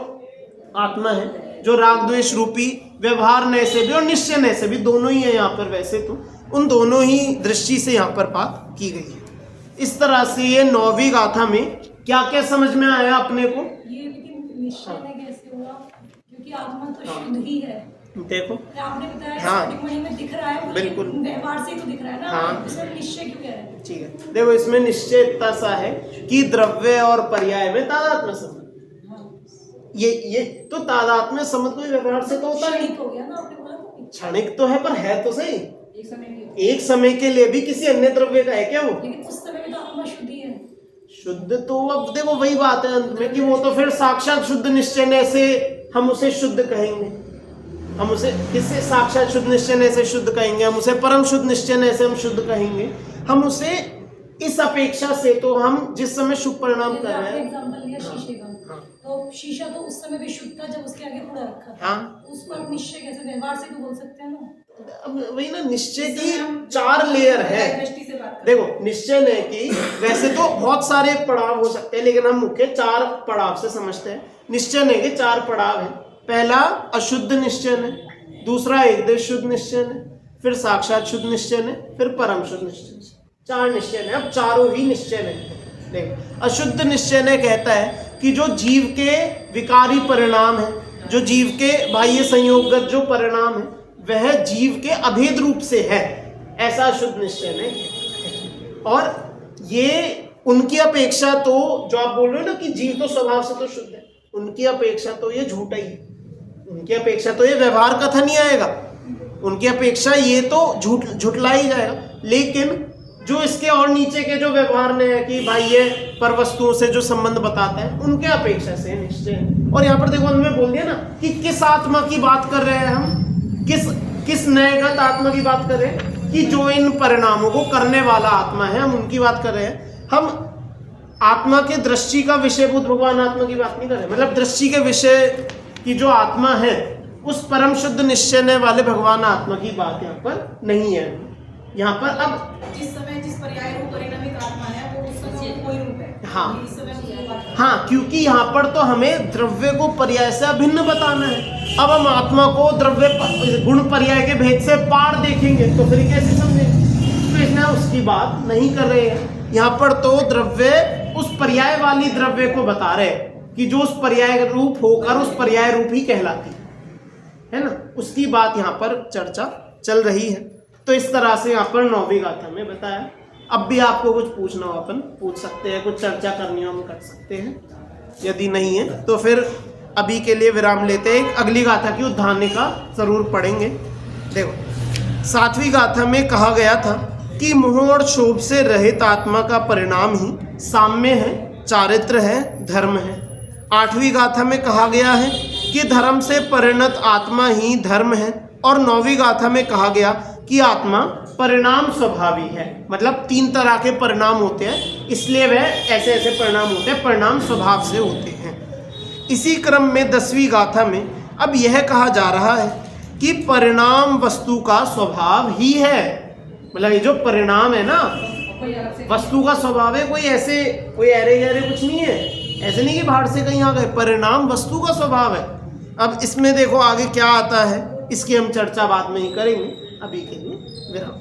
आत्मा है, जो राग द्वेष रूपी व्यवहार नय से भी और निश्चय नय से भी दोनों ही है यहाँ पर, वैसे तो उन दोनों ही दृष्टि से यहाँ पर बात की गई है। इस तरह से ये 9वीं गाथा में क्या क्या समझ में आया अपने को? ये लेकिन निश्चय में कैसे हुआ, क्योंकि आत्मा तो शुद्ध ही है। देखो आपने बताया हाँ, स्फटिक मणि में दिख रहा है, बिल्कुल व्यवहार से ही तो दिख रहा है ना। हाँ, इसमें निश्चय क्यों कह रहे हैं? ठीक है, देखो इसमें निश्चय इतना सा है कि द्रव्य और पर्याय में तादात्म्य संबंध, ये तो तादात्म्य संबंध कोई व्यवहार से तो होता नहीं, हो गया ना, आपने बोला क्षणिक तो है पर है तो सही एक समय के लिए भी किसी अन्य द्रव्य का है क्या वो? लेकिन उस समय में तो आत्मा शुद्ध ही है। शुद्ध तो अब देखो वही बात है अंत में कि वो तो फिर साक्षात शुद्ध निश्चय से हम उसे शुद्ध कहेंगे, हम उसे किससे साक्षात शुद्ध निश्चय से शुद्ध कहेंगे, हम उसे परम शुद्ध निश्चय से हम शुद्ध कहेंगे। हम उसे इस अपेक्षा से तो हम जिस समय शुभ परिणाम कर रहे हैं, एग्जांपल लिया शीशे का, तो शीशा तो उस समय भी शुद्ध था जब उसके आगे कूड़ा रखा था। हाँ। उस पर निश्चय कैसे, व्यवहार से तो बोल सकते हैं ना। अब वही ना, निश्चय की 4 लेयर है। दृष्टि से बात देखो निश्चय ने कि वैसे तो बहुत सारे पड़ाव हो सकते हैं, लेकिन हम मुख्य 4 पड़ाव से समझते हैं। निश्चय ने के 4 पड़ाव है। पहला अशुद्ध निश्चय ने, दूसरा एकदेश शुद्ध निश्चय ने, फिर साक्षात शुद्ध निश्चय ने, फिर परम शुद्ध निश्चय ने। 4 निश्चय ने। अब चारों ही निश्चय ने। देखो अशुद्ध निश्चय ने कहता है कि जो जीव के विकारी परिणाम है, जो जीव के बाह्य संयोगगत जो परिणाम है, वह जीव के अभेद रूप से है, ऐसा शुद्ध निश्चय ने। और ये उनकी अपेक्षा तो जो आप बोल रहे हो ना कि जीव तो स्वभाव से तो शुद्ध है, उनकी अपेक्षा तो ये झूठा ही, उनकी अपेक्षा तो ये व्यवहार कथन ही आएगा, उनकी अपेक्षा ये तो झुठला ही जाएगा। लेकिन जो इसके और नीचे के जो व्यवहार ने है कि भाई ये पर वस्तुओं से जो संबंध बताता है, उनके अपेक्षा से निश्चय है। और यहाँ पर देखो हमने बोल दिया ना कि किस आत्मा की बात कर रहे हैं हम, किस न्यायगत आत्मा की बात कर रहे हैं, कि जो इन परिणामों को करने वाला आत्मा है, हम उनकी बात कर रहे हैं। हम आत्मा के दृष्टि का विषयभूत भगवान आत्मा की बात नहीं कर रहे, मतलब दृष्टि के विषय की जो आत्मा है, उस परम शुद्ध निश्चय वाले भगवान आत्मा की बात यहाँ पर नहीं है। यहाँ पर अब जिस समय जिस पर्याय रूप परिणमित आत्मा है वो उस समय कोई रूप है। हाँ। इस समय उसकी बात कर हाँ, क्योंकि यहाँ पर तो हमें द्रव्य को पर्याय से अभिन्न बताना है। अब हम आत्मा को द्रव्य गुण पर्याय के भेद से पार देखेंगे तो फिर कैसे समझेंगे? तो इसलिए उसकी बात नहीं कर रहे हैं। यहाँ पर तो द्रव्य उस पर्याय वाली द्रव्य को बता रहे हैं कि जो उस पर्याय रूप होकर उस पर्याय रूप ही कहलाती है ना, उसकी बात यहाँ पर चर्चा चल रही है। तो इस तरह से यहाँ पर 9वीं गाथा में बताया। अब भी आपको कुछ पूछना हो अपन पूछ सकते हैं, कुछ चर्चा करनी हो हम कर सकते हैं, यदि नहीं है तो फिर अभी के लिए विराम लेते हैं। अगली गाथा की उद्धानिका जरूर पढ़ेंगे। देखो 7वीं गाथा में कहा गया था कि मोह और क्षोभ से रहित आत्मा का परिणाम ही साम्य है, चारित्र है, धर्म है। 8वीं गाथा में कहा गया है कि धर्म से परिणत आत्मा ही धर्म है। और 9वीं गाथा में कहा गया कि आत्मा परिणाम स्वभावी है, मतलब 3 तरह के परिणाम होते हैं, इसलिए वह ऐसे ऐसे परिणाम होते हैं, परिणाम स्वभाव से होते हैं। इसी क्रम में 10वीं गाथा में अब यह कहा जा रहा है कि परिणाम वस्तु का स्वभाव ही है, मतलब ये जो परिणाम है ना वस्तु का स्वभाव है, कोई ऐसे कोई अरे गहरे कुछ नहीं है, ऐसे नहीं कि बाहर से कहीं आ गए, परिणाम वस्तु का स्वभाव है। अब इसमें देखो आगे क्या आता है, इसकी हम चर्चा बाद में ही करेंगे। अभी के लिए विराम।